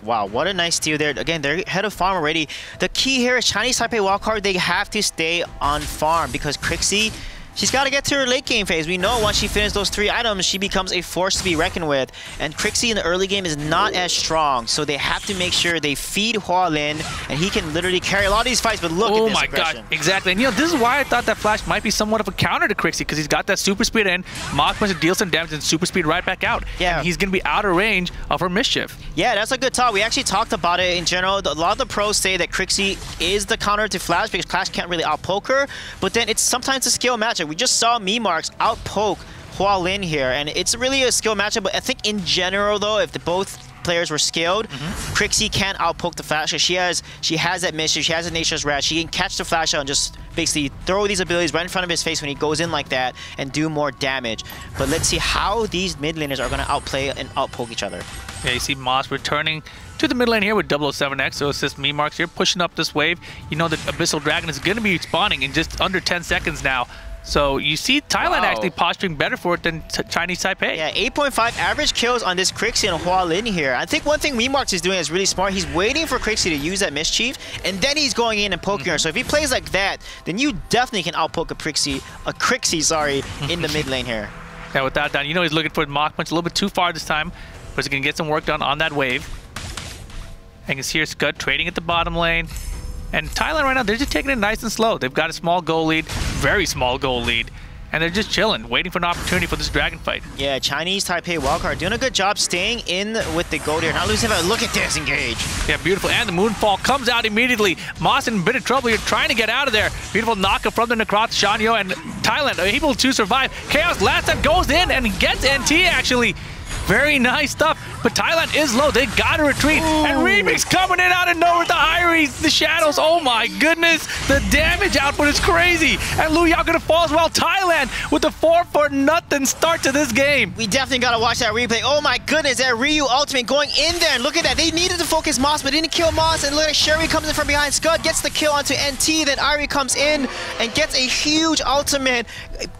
wow, what a nice steal there. Again, they're ahead of farm already. The key here is Chinese Taipei wildcard, they have to stay on farm, because Crixie, she's got to get to her late game phase. We know once she finishes those 3 items, she becomes a force to be reckoned with. And Crixie in the early game is not as strong, so they have to make sure they feed Hualin, and he can literally carry a lot of these fights, but look at this aggression. God, exactly. And you know, this is why I thought that flash might be somewhat of a counter to Crixie, because he's got that super speed in, Mach wants to deal some damage and super speed right back out. Yeah. And he's going to be out of range of her mischief. Yeah, that's a good talk. We actually talked about it in general. A lot of the pros say that Crixie is the counter to Flash, because Flash can't really outpoke her, but then it's sometimes a skill matchup. We just saw Marks outpoke Hualin here, and it's really a skill matchup. But I think in general, though, if both players were skilled, Crixie can't outpoke the Flash. She has that mission. She has a Nature's Wrath. She can catch the Flash out and just basically throw these abilities right in front of his face when he goes in like that and do more damage. But let's see how these mid laners are going to outplay and outpoke each other. Yeah, you see Moss returning to the mid lane here with 007X, so assist Marks here, pushing up this wave. You know that Abyssal Dragon is going to be spawning in just under 10 seconds now. So you see Thailand actually posturing better for it than Chinese Taipei. Yeah, 8.5 average kills on this Crixie and Hua Lin here. I think one thing Memarks is doing is really smart. He's waiting for Crixie to use that Mischief, and then he's going in and poking her. So if he plays like that, then you definitely can outpoke a Crixie, in the mid lane here. Yeah, without that, you know he's looking for the Mach Punch a little bit too far this time, but he's going to get some work done on that wave. And you can see here Scud trading at the bottom lane. And Thailand right now, they're just taking it nice and slow. They've got a small goal lead, very small goal lead. And they're just chilling, waiting for an opportunity for this dragon fight. Yeah, Chinese Taipei wildcard doing a good job staying in with the gold here. Not losing it. Look at this engage. Yeah, beautiful. And the Moonfall comes out immediately. Moss in a bit of trouble here, trying to get out of there. Beautiful knockup from the Necroth. Shanyo and Thailand are able to survive. Chaos last time goes in and gets NT actually. Very nice stuff, but Thailand is low. They gotta retreat. Ooh. And Remix coming in out of nowhere with the Iris, the shadows. Oh my goodness, the damage output is crazy. And Lu Yao gonna fall as well. Thailand with the 4-for-nothing start to this game. We definitely gotta watch that replay. Oh my goodness, that Ryu ultimate going in there. And look at that. They needed to focus Moss, but didn't kill Moss. And look at Sherry comes in from behind. Scud gets the kill onto NT. Then Irie comes in and gets a huge ultimate,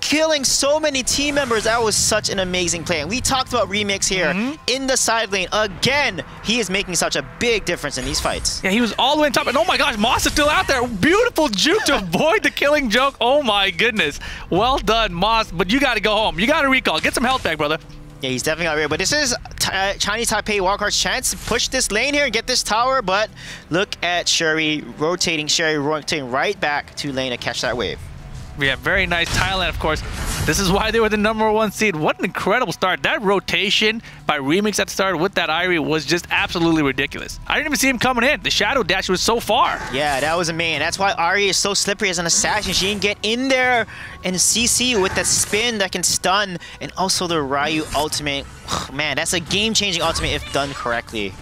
killing so many team members. That was such an amazing play. And we talked about Remix here in the side lane. Again, he is making such a big difference in these fights. Yeah, he was all the way on top. And oh my gosh, Moss is still out there. Beautiful juke to avoid the killing joke. Oh my goodness. Well done, Moss. But you got to go home. You got to recall. Get some health back, brother. Yeah, he's definitely out here. But this is Chinese Taipei wildcard's chance to push this lane here and get this tower. But look at Sherry rotating right back to lane to catch that wave. Yeah, very nice. Thailand, of course. This is why they were the #1 seed. What an incredible start. That rotation by Remix at the start with that Irie was just absolutely ridiculous. I didn't even see him coming in. The shadow dash was so far. Yeah, that was amazing. That's why Irie is so slippery as an assassin. She can get in there and CC with that spin that can stun, and also the Ryu ultimate. Man, that's a game-changing ultimate if done correctly.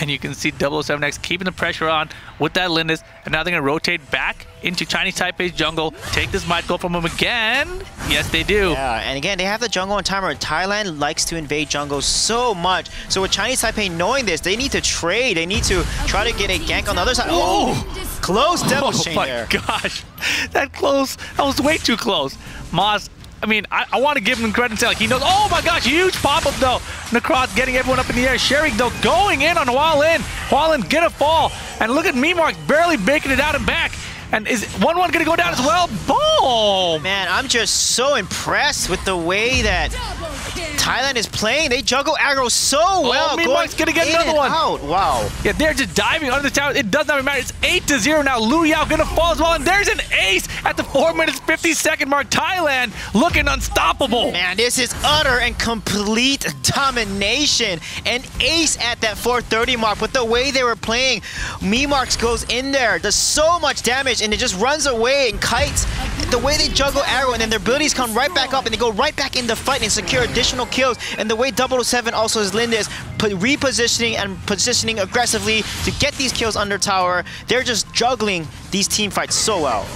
And you can see 007X keeping the pressure on with that Lindis. And now they're going to rotate back into Chinese Taipei's jungle. Take this Might Goal from them again. Yes, they do. Yeah, and again, they have the jungle on timer. Thailand likes to invade jungle so much. So with Chinese Taipei knowing this, they need to trade. They need to try to get a gank on the other side. Oh, close Devil's Chain there. Oh my gosh. That close. That was way too close. Moss. I mean, I want to give him credit and say, like, he knows. Oh my gosh, huge pop-up though. Necroth getting everyone up in the air. Sherry though going in on Hua Lin. Hua Lin get a fall. And look at Memark barely making it out and back. And is 1-1 going to go down as well? Boom! Man, I'm just so impressed with the way that Thailand is playing. They juggle aggro so well. Oh, Memark's going to get another one. Out. Wow. Yeah, they're just diving under the tower. It does not matter. It's 8-0 now. Lu Yao going to fall as well. And there's an ace at the 4:50 mark. Thailand looking unstoppable. Man, this is utter and complete domination. An ace at that 4:30 mark. But the way they were playing, Memarks goes in there, does so much damage, and it just runs away and kites. The way they juggle arrow, and then their abilities come right back up, and they go right back in the fight and secure additional kills. And the way 007 also is Lindis repositioning and positioning aggressively to get these kills under tower. They're just juggling these team fights so well.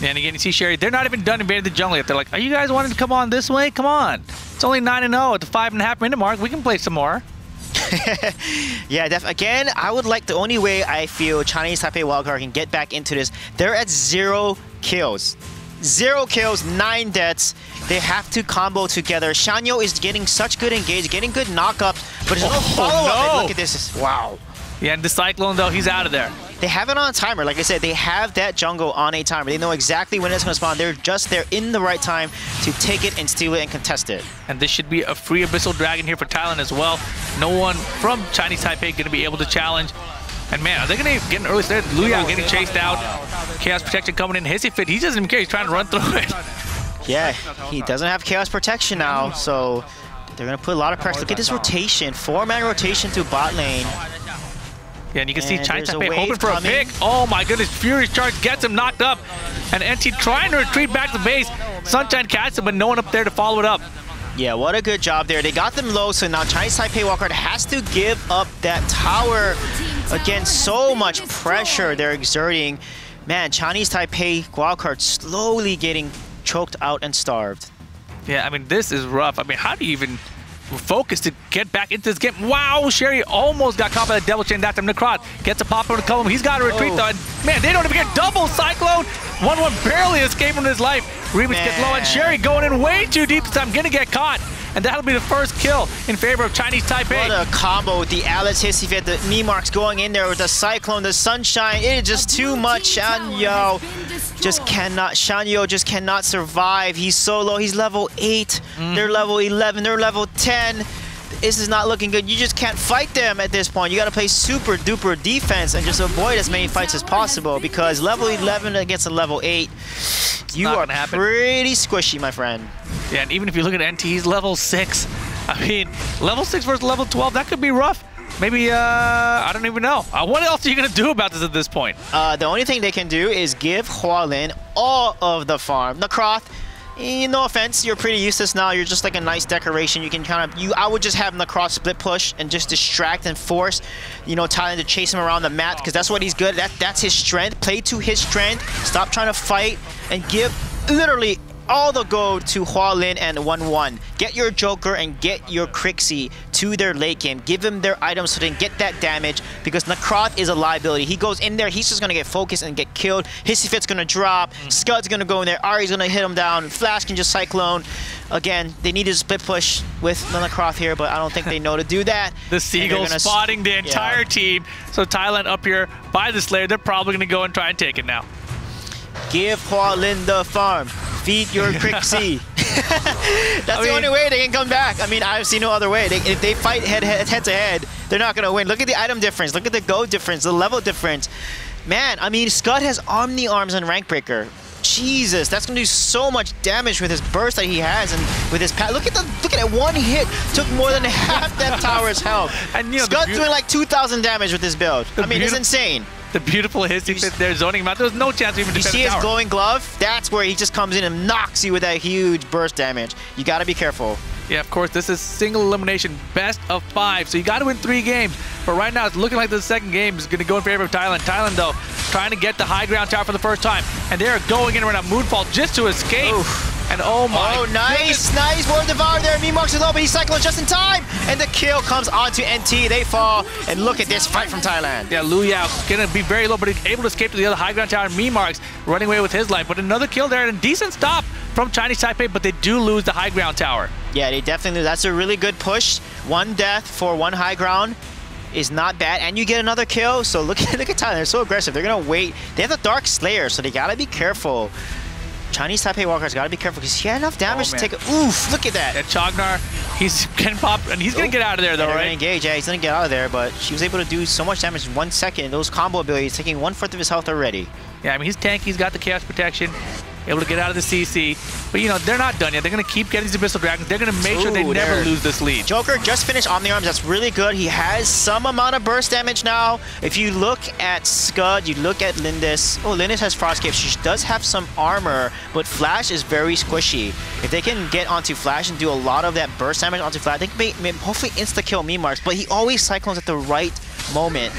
And again, you see Sherry, they're not even done invading the jungle yet. They're like, are you guys wanting to come on this way? Come on. It's only 9-0 at the 5.5 minute mark. We can play some more. Yeah, again, I would like the only way I feel Chinese Taipei wildcard can get back into this. They're at 0 kills. 0 kills, 9 deaths. They have to combo together. Shanyo is getting such good engage, getting good knockups, but there's no follow-up. No. Look at this. Wow. Yeah, and the Cyclone, though, he's out of there. They have it on a timer. Like I said, they have that jungle on a timer. They know exactly when it's going to spawn. They're just there in the right time to take it and steal it and contest it. And this should be a free Abyssal Dragon here for Thailand as well. No one from Chinese Taipei going to be able to challenge. And man, are they going to get an early start? Lu Yao getting chased out. Chaos Protection coming in. Hissy Fit, he doesn't even care. He's trying to run through it. Yeah, he doesn't have Chaos Protection now, so they're going to put a lot of pressure. Look at this rotation. 4-man rotation to bot lane. Yeah, and you can see Chinese Taipei hoping for a pick. Oh my goodness, Furious Charge gets him knocked up. And NT trying to retreat back to base. Sunshine catches him, but no one up there to follow it up. Yeah, what a good job there. They got them low, so now Chinese Taipei wildcard has to give up that tower. Again, so much pressure they're exerting. Man, Chinese Taipei wildcard slowly getting choked out and starved. Yeah, I mean, this is rough. I mean, how do you even focused to get back into this game. Wow, Sherry almost got caught by the double chain. That time Necrot gets a pop on the column. He's got to retreat though. And man, they don't even get double Cyclone. 1-1 barely escaped from his life. Remix gets low, and Sherry going in way too deep this time. Gonna get caught. And that'll be the first kill in favor of Chinese Taipei. What a combo with the Alice Hissy Fit, the Memarks going in there with the Cyclone, the Sunshine. It is just too much. Shanyo just cannot survive. He's so low. He's level 8. They're level 11. They're level 10. This is not looking good. You just can't fight them at this point. You got to play super duper defense and just avoid as many fights as possible, because level 11 against a level 8, you are pretty squishy, my friend. Yeah, and even if you look at NT, he's level 6. I mean, level 6 versus level 12, that could be rough. Maybe, I don't even know. What else are you going to do about this at this point? The only thing they can do is give Hualin all of the farm. Necroth, no offense, you're pretty useless now. You're just like a nice decoration. You can kind of, I would just have Necroth split push and just distract and force, Thailand to chase him around the map, because that's what he's good at. That's his strength. Play to his strength. Stop trying to fight and give literally all the gold to Hualin and 1-1. Get your Joker and get your Crixie to their late game. Give them their items so they can get that damage, because Necroth is a liability. He goes in there, he's just going to get focused and get killed. Hissy Fit's going to drop. Scud's going to go in there. Ari's going to hit him down. Flash can just Cyclone. Again, they need to split push with Necroth here, but I don't think they know to do that. The Seagull's spotting the entire team. So Thailand up here by the Slayer, they're probably going to go and try and take it now. Give Hualin the farm. Feed your Crixie. That's the only way they can come back. I mean, I've seen no other way. If they fight head to head, they're not going to win. Look at the item difference. Look at the gold difference, the level difference. Man, I mean, Scud has Omni Arms and Rank Breaker. Jesus, that's going to do so much damage with his burst that he has, and with his look at that one hit took more than half that tower's health. And Scud's doing like 2,000 damage with this build. I mean, it's insane. The beautiful Hissy Fit there zoning him out. There was no chance to even defend the tower. You see his glowing glove? That's where he just comes in and knocks you with that huge burst damage. You got to be careful. Yeah, of course, this is single elimination, best of 5. So you got to win 3 games. But right now, it's looking like the second game is going to go in favor of Thailand. Thailand, though, trying to get the high ground tower for the first time. And they're going in around a Moonfall just to escape. Oof. And oh my nice, goodness. Nice. Word Devour there. Memarks is low, but he's cycling just in time. And the kill comes onto NT. They fall. And look at this fight from Thailand. Yeah, Lu Yao going to be very low, but he's able to escape to the other high ground tower. And Memarks running away with his life. But another kill there and a decent stop from Chinese Taipei, but they do lose the high ground tower. Yeah, they definitely lose. That's a really good push. 1 death for 1 high ground is not bad, and you get another kill. So look at Thailand. They're so aggressive. They're gonna wait. They have the Dark Slayer, so they gotta be careful. Chinese Taipei Walker's gotta be careful because he had enough damage to take it. Oof! Look at that. Yeah, Chognar, he's getting popped, and he's gonna get out of there though, right? Engage. Yeah, he's gonna get out of there, but she was able to do so much damage in 1 second. Those combo abilities taking 1/4 of his health already. Yeah, I mean he's tanky. He's got the chaos protection. Able to get out of the CC. But, they're not done yet. They're going to keep getting these Abyssal Dragons. They're going to make sure they never lose this lead. Joker just finished Omni Arms. That's really good. He has some amount of burst damage now. If you look at Scud, you look at Lindis. Oh, Lindis has Frostcape. She does have some armor, but Flash is very squishy. If they can get onto Flash and do a lot of that burst damage onto Flash, they can hopefully insta-kill Memarks. But he always cyclones at the right moment.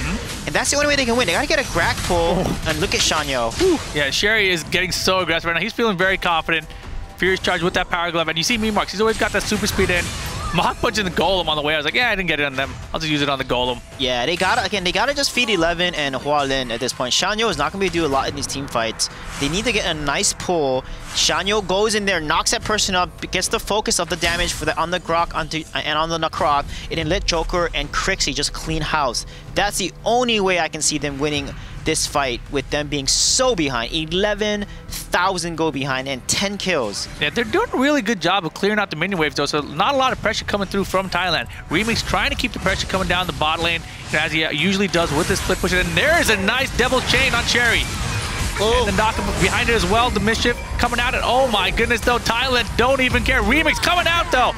And that's the only way they can win. They gotta get a Grag pull. And look at Shanyo. Yeah, Sherry is getting so aggressive right now. He's feeling very confident. Furious Charge with that Power Glove. And you see Memarks, he's always got that super speed in. Mach punching the Golem on the way. I was like, yeah, I didn't get it on them. I'll just use it on the Golem. Yeah, they gotta just feed 11 and Hualin at this point. Shanyo is not gonna be able to do a lot in these team fights. They need to get a nice pull. Shanyo goes in there, knocks that person up, gets the focus of the damage for the on the Grok and on the Necroth, and then let Joker and Crixie just clean house. That's the only way I can see them winning this fight, with them being so behind. 11,000 go behind and 10 kills. Yeah, they're doing a really good job of clearing out the minion waves though, so not a lot of pressure coming through from Thailand. Remix trying to keep the pressure coming down the bot lane, as he usually does with this split push. And there is a nice Devil's Chain on Cherry. And the knock behind it as well, the Mischief coming out, and oh my goodness though, Thailand don't even care. Remix coming out though.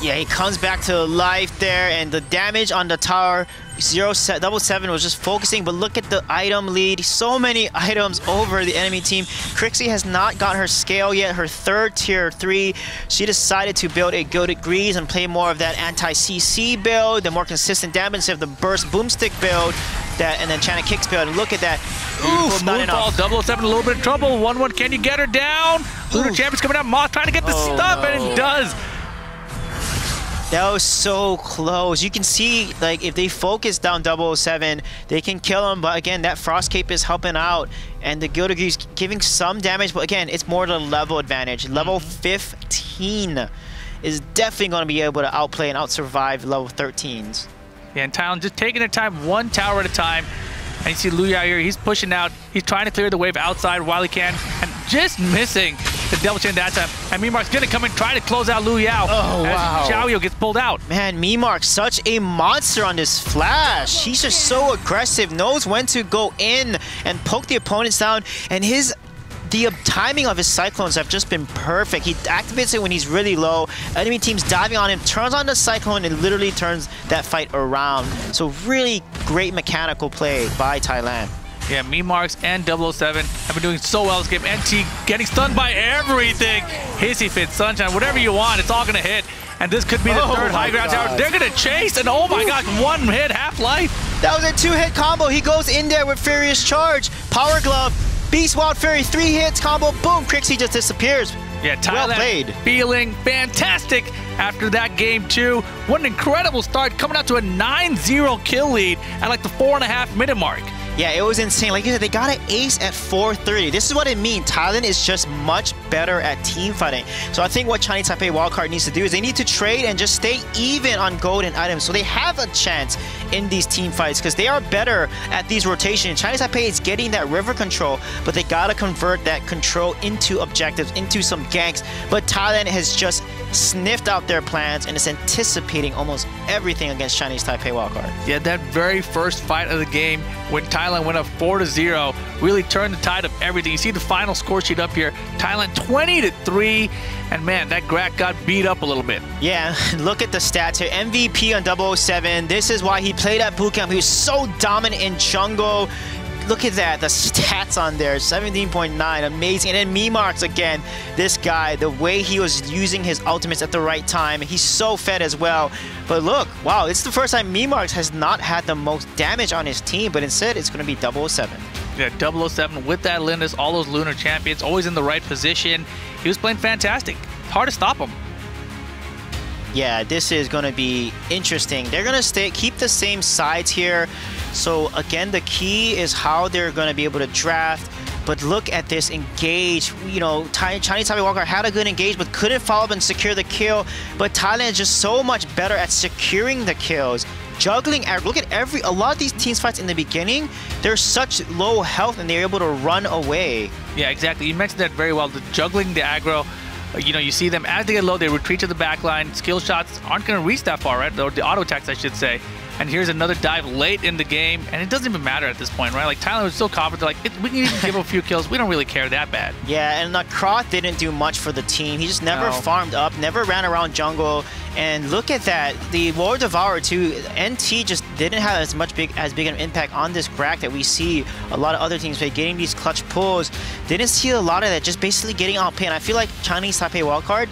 Yeah, he comes back to life there, and the damage on the tower, 777 was just focusing, but look at the item lead. So many items over the enemy team. Crixie has not got her scale yet, her 3rd tier 3. She decided to build a Gilded Grease and play more of that anti-CC build, the more consistent damage instead of the burst boomstick build, and then China Kicks build, and look at that. Oof, not enough. 007 a little bit of trouble. 1-1, can you get her down? Lunar Champion's coming out. Moth trying to get the stop, and it does. That was so close. You can see, like, if they focus down 007, they can kill him. But again, that Frost Cape is helping out. And the Gilded Greaves giving some damage. But again, it's more the level advantage. Level 15 is definitely going to be able to outplay and out-survive level 13s. Yeah, and Thailand just taking their time, one tower at a time. And you see Liu Yao here, he's pushing out. He's trying to clear the wave outside while he can. And just missing the double chain that time. And Mimark's going to come and try to close out Liu Yao. Oh, wow. Xiaoyu gets pulled out. Man, Mimark, such a monster on this flash. He's just so aggressive, knows when to go in and poke the opponents down. And the timing of his Cyclones have just been perfect. He activates it when he's really low. Enemy team's diving on him, turns on the Cyclone, and literally turns that fight around. So really great mechanical play by Thailand. Yeah, Mimarks and 007 have been doing so well this game. NT getting stunned by everything. Hissy Fit, Sunshine, whatever you want, it's all going to hit. And this could be the third high ground tower. They're going to chase, and oh my gosh, one hit, half-life. That was a 2-hit combo. He goes in there with Furious Charge. Power Glove. Beast Wild Fury, 3 hits, combo, boom, Crixie just disappears. Yeah, Thailand well played. Feeling fantastic after that game too. What an incredible start, coming out to a 9-0 kill lead at like the 4.5-minute mark. Yeah, it was insane. Like you said, they got an ace at 4:30. This is what it means. Thailand is just much better at team fighting. So I think what Chinese Taipei Wildcard needs to do is they need to trade and just stay even on gold and items so they have a chance in these team fights because they are better at these rotations. Chinese Taipei is getting that river control, but they got to convert that control into objectives, into some ganks. But Thailand has just sniffed out their plans and is anticipating almost everything against Chinese Taipei Wildcard. Yeah, that very first fight of the game when Thailand went up 4-0 really turned the tide of everything. You see the final score sheet up here. Thailand 20-3, and man, that Grak got beat up a little bit. Yeah, look at the stats here. MVP on 007. This is why he played at bootcamp. He was so dominant in jungle. Look at that, the stats on there, 17.9, amazing. And then Mimarks again, this guy, the way he was using his ultimates at the right time, he's so fed as well. But look, wow, it's the first time Mimarks has not had the most damage on his team, but instead it's going to be 007. Yeah, 007 with that Lindis, all those Lunar champions, always in the right position. He was playing fantastic. Hard to stop him. Yeah, this is going to be interesting. They're going to keep the same sides here. So again, the key is how they're going to be able to draft. But look at this engage. You know, Chinese Taipei Wildcard had a good engage, but couldn't follow up and secure the kill. But Thailand is just so much better at securing the kills. Juggling, look at a lot of these teams fights in the beginning, they're such low health and they're able to run away. Yeah, exactly. You mentioned that very well. The juggling, the aggro. You know, you see them as they get low, they retreat to the back line. Skill shots aren't going to reach that far, right? Or the auto attacks, I should say. And here's another dive late in the game, and it doesn't even matter at this point, right? Like, Thailand was so confident, like, we can even give a few kills. We don't really care that bad. Yeah, and Kroth didn't do much for the team. He just never farmed up, never ran around jungle. And look at that. The Lord Devourer, too, NT just didn't have as big an impact on this Grak that we see a lot of other teams play, getting these clutch pulls. Didn't see a lot of that, just basically getting outplayed. I feel like Chinese Taipei Wildcard,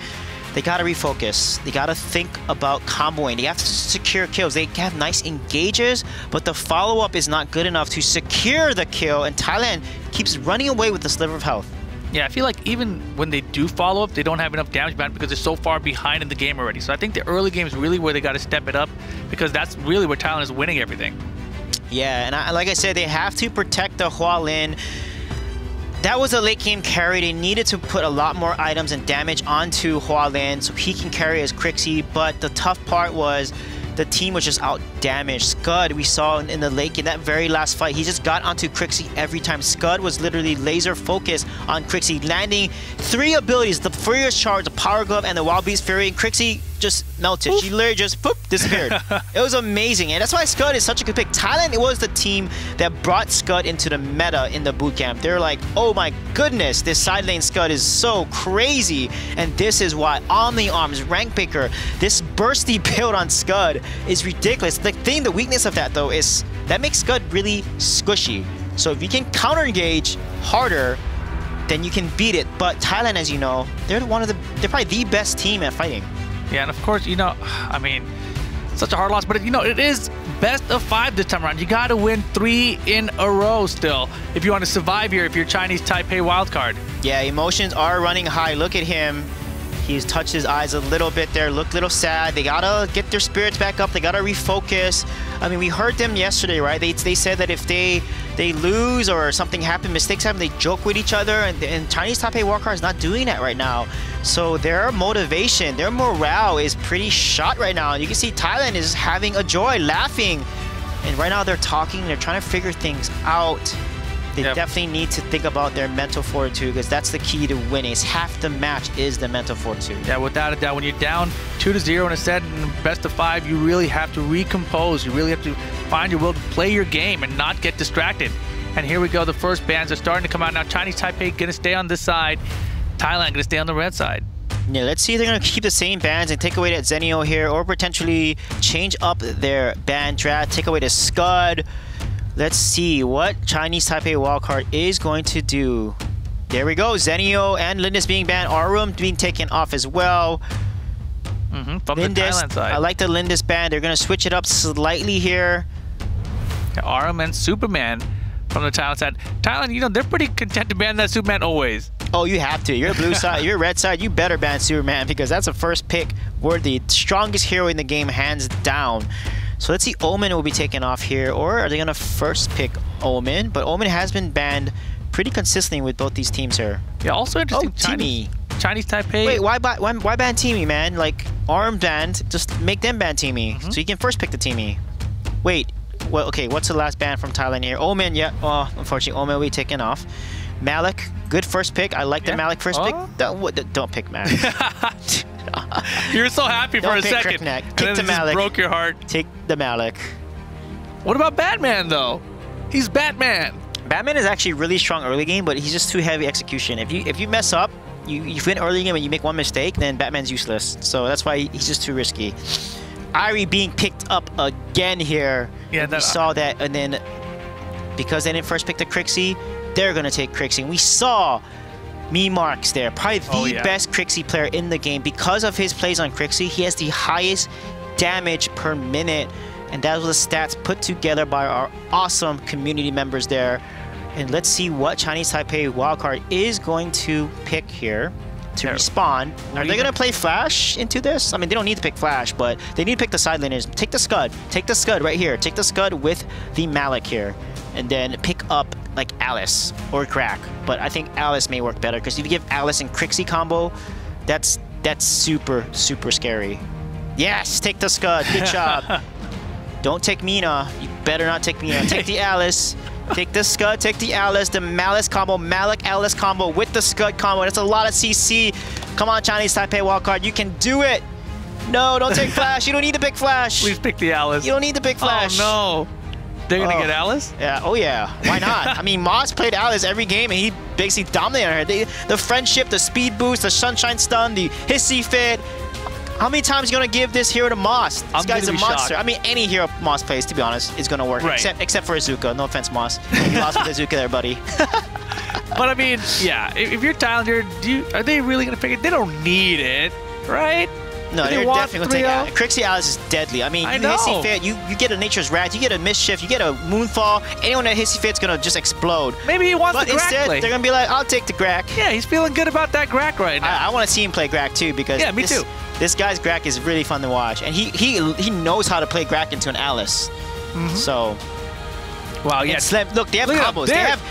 they got to refocus. They got to think about comboing. They have to secure kills. They have nice engages, but the follow-up is not good enough to secure the kill, and Thailand keeps running away with the sliver of health. Yeah, I feel like even when they do follow up, they don't have enough damage back because they're so far behind in the game already. So I think the early game is really where they got to step it up because that's really where Thailand is winning everything. Yeah, and like I said, they have to protect the Hualin. That was a late game carry. They needed to put a lot more items and damage onto Hualin so he can carry his Crixie, but the tough part was the team was just out damaged. Scud, we saw in the late in that very last fight, he just got onto Crixie every time. Scud was literally laser focused on Crixie, landing 3 abilities, the Furious Charge, the Power Glove, and the Wild Beast Fury, and Crixie just melted. She literally just poof, disappeared. It was amazing, and that's why Scud is such a good pick. Thailand, it was the team that brought Scud into the meta in the bootcamp. They're like, oh my goodness, this side lane Scud is so crazy, and this is why Omni Arms, Rank Picker, this bursty build on Scud is ridiculous. The weakness of that though is that makes Scud really squishy. So if you can counter engage harder, then you can beat it. But Thailand, as you know, they're probably the best team at fighting. Yeah, and of course, you know, I mean, such a hard loss, but you know, it is best of 5 this time around. You got to win 3 in a row still if you want to survive here if you're Chinese Taipei wildcard. Yeah, emotions are running high. Look at him. He's touched his eyes a little bit there, looked a little sad. They gotta get their spirits back up. They gotta refocus. I mean, we heard them yesterday, right? They said that if they lose or something happen, mistakes happen, they joke with each other. And Chinese Taipei Wildcard is not doing that right now. So their motivation, their morale is pretty shot right now. And you can see Thailand is having a joy, laughing. And right now they're talking, they're trying to figure things out. They definitely need to think about their mental fortitude because that's the key to winning. It's half the match is the mental fortitude. Yeah, without a doubt. When you're down 2-0 in a set in best of 5, you really have to recompose. You really have to find your will to play your game and not get distracted. And here we go. The first bans are starting to come out now. Chinese Taipei going to stay on this side. Thailand going to stay on the red side. Yeah, let's see if they're going to keep the same bans and take away that Zenio here or potentially change up their ban draft, take away the Scud. Let's see what Chinese Taipei Wildcard is going to do. There we go. Zenio and Lindis being banned. Arum being taken off as well. From Lindis, the Thailand side. I like the Lindis ban. They're going to switch it up slightly here. Arum and Superman from the Thailand side. Thailand, you know, they're pretty content to ban that Superman always. Oh, you have to. You're blue side, you're red side, you better ban Superman because that's a first pick. We're the strongest hero in the game, hands down. So let's see, Omen will be taken off here, or are they going to first pick Omen? But Omen has been banned pretty consistently with both these teams here. Yeah, also interesting. Oh, Timmy. Chinese Taipei. Wait, why ban Timmy, man? Like, Arm banned, just make them ban Timmy. So you can first pick the Timmy. Wait, well, okay, what's the last ban from Thailand here? Omen, yeah, oh, unfortunately, Omen will be taken off. Malik, good first pick. I like the Malik first pick. Don't pick Malik. You're so happy for a second. Take the Malik. Broke your heart. Take the Malik. What about Batman though? He's Batman. Batman is actually really strong early game, but he's just too heavy execution. If you mess up, you win early game and you make one mistake, then Batman's useless. So that's why he's just too risky. Irie being picked up again here. Yeah, we saw that, and then because they didn't first pick the Crixie, they're gonna take Crixie. And we saw Marks there, probably the best Crixie player in the game. Because of his plays on Crixie, he has the highest damage per minute, and that was the stats put together by our awesome community members there. And let's see what Chinese Taipei Wildcard is going to pick here to respawn. Are they going to play Flash into this? I mean, they don't need to pick Flash, but they need to pick the side laners. Take the Scud. Take the Scud right here. Take the Scud with the Malik here. And then pick up like Alice or Crack. But I think Alice may work better because if you give Alice and Crixie combo, that's super, super scary. Yes, take the Scud. Good job. Don't take Mina. You better not take Mina. Take the Alice. Take the Scud, take the Alice, the Malice combo, Malik-Alice combo with the Scud combo. That's a lot of CC. Come on, Chinese Taipei Wildcard. You can do it. No, don't take Flash. You don't need to pick Flash. Please pick the Alice. You don't need to pick Flash. Oh, no. They're going to get Alice? Yeah. Oh, yeah. Why not? I mean, Moss played Alice every game, and he basically dominated her. The friendship, the speed boost, the sunshine stun, the hissy fit. How many times are you going to give this hero to Moss? This guy's a monster. Shocked. I mean, any hero Moss plays, to be honest, is going to work. Right. Except for Azuka. No offense, Moss. You lost with Azuka there, buddy. But, I mean, yeah, if you're Thailand, are they really going to pick it? They don't need it, right? No, they're definitely going to take Alice. Crixie Alice is deadly. I mean, you hissy fit, you get a Nature's Wrath, you get a Mischief, you get a Moonfall. Anyone that hissy fit's going to just explode. Maybe he wants the Grack instead, play. They're going to be like, I'll take the Grack. Yeah, he's feeling good about that Grack right now. I want to see him play Grack too because me too. This guy's Grack is really fun to watch, and he knows how to play Grack into an Alice. So, wow, yeah. Look, they have combos.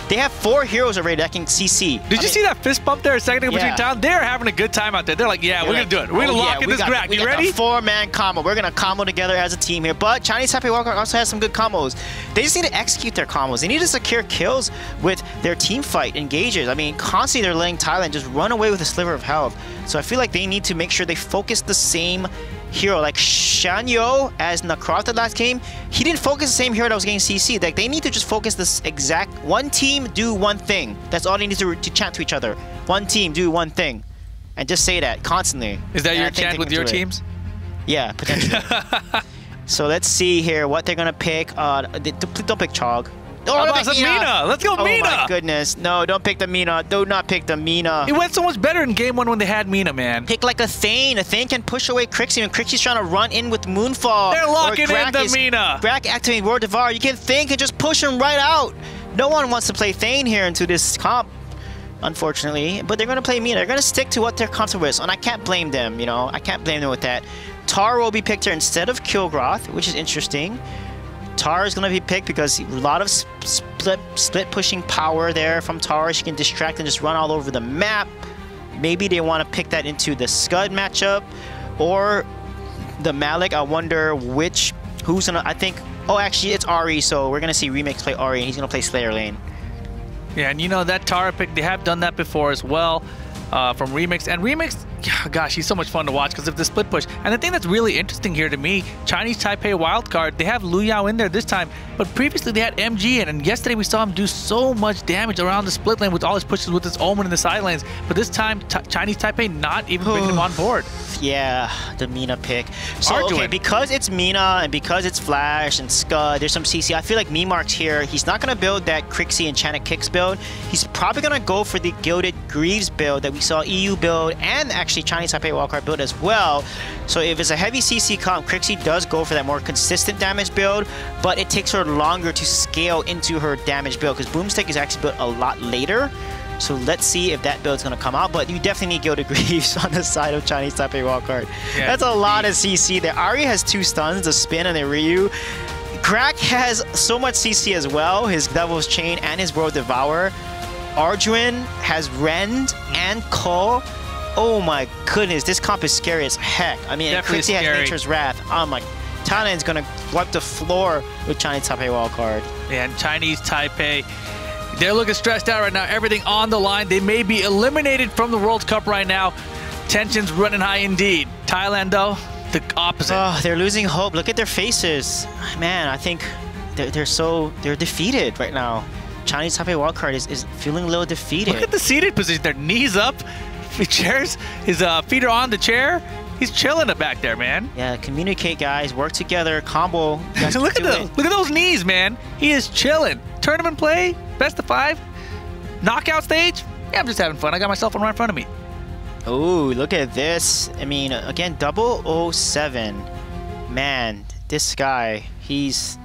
They have 4 heroes already that can CC. Did you see that fist bump there a second ago between town? They're having a good time out there. They're like, yeah, we're gonna do it. We're gonna lock in this Grack. You ready? 4-man combo. We're gonna combo together as a team here. But Chinese Taipei Wildcard also has some good combos. They just need to execute their combos. They need to secure kills with their team fight engages. I mean, constantly they're letting Thailand just run away with a sliver of health. So I feel like they need to make sure they focus the same hero. Like Shanyo as Nakroth the last game, he didn't focus the same hero that was getting CC. Like they need to just focus this exact one team, do one thing. That's all they need to chant to each other. One team, do one thing. And just say that constantly. Is that your chant with your teams? Yeah, potentially. So let's see here what they're gonna pick. Don't pick Chog. Oh, about Mina. Let's go, Mina. Oh my goodness. No, don't pick the Mina. Do not pick the Mina. It went so much better in game 1 when they had Mina, man. Pick like a Thane. A Thane can push away Crixie when Crixie's trying to run in with Moonfall. They're locking in the Mina. Grack activating Word Devour. You can Thane and just push him right out. No one wants to play Thane here into this comp. unfortunately. But they're going to play Mina. They're going to stick to what they're comfortable with, and I can't blame them, you know. I can't blame them with that. Tar will be picked here instead of Kilgroth, which is interesting. Tar is going to be picked because a lot of split pushing power there from Tar. She can distract and just run all over the map. Maybe they want to pick that into the Scud matchup or the Malik. I wonder who's going to, I think, oh, actually, it's Ari, so we're going to see Remix play Ari, and he's going to play Slayer lane. Yeah, and you know, that Tara pick, they have done that before as well from Remix. And Remix, gosh, he's so much fun to watch because of the split push. And the thing that's really interesting here to me, Chinese Taipei wildcard, they have Lu Yao in there this time, but previously they had MG in, and yesterday we saw him do so much damage around the split lane with all his pushes with his Omen in the side lanes. But this time, Chinese Taipei not even bringing him on board. Yeah, the Mina pick. So, okay, because it's Mina and because it's Flash and Scud, there's some CC. I feel like Memark's here. He's not going to build that Crixie Enchanted Kicks build. He's probably going to go for the Gilded Greaves build that we saw EU build and actually Chinese Taipei wildcard build as well. So if it's a heavy CC comp, Crixie does go for that more consistent damage build, but it takes her longer to scale into her damage build because Boomstick is actually built a lot later. So let's see if that build's going to come out. But you definitely need Gilded Greaves on the side of Chinese Taipei wildcard. Yeah, that's a lot of CC there. Ari has 2 stuns, the Spin and the Ryu. Crack has so much CC as well, his Devil's Chain and his World Devour. Arjuin has Rend and Cole. Oh my goodness, this comp is scary as heck. I mean, Crixie has Nature's Wrath. Oh my, Thailand's going to wipe the floor with Chinese Taipei wildcard. Yeah, and Chinese Taipei, they're looking stressed out right now. Everything on the line. They may be eliminated from the World Cup right now. Tensions running high indeed. Thailand, though, the opposite. Oh, they're losing hope. Look at their faces. Man, I think they're defeated right now. Chinese Taipei wildcard is feeling a little defeated. Look at the seated position. Their knees up. His feet are on the chair. He's chilling it back there, man. Yeah, communicate, guys. Work together. Combo. Look at those knees, man. He is chilling. Tournament play, best of 5, knockout stage. Yeah, I'm just having fun. I got my cell phone right in front of me. Oh, look at this. I mean, again, 007. Man, this guy, he's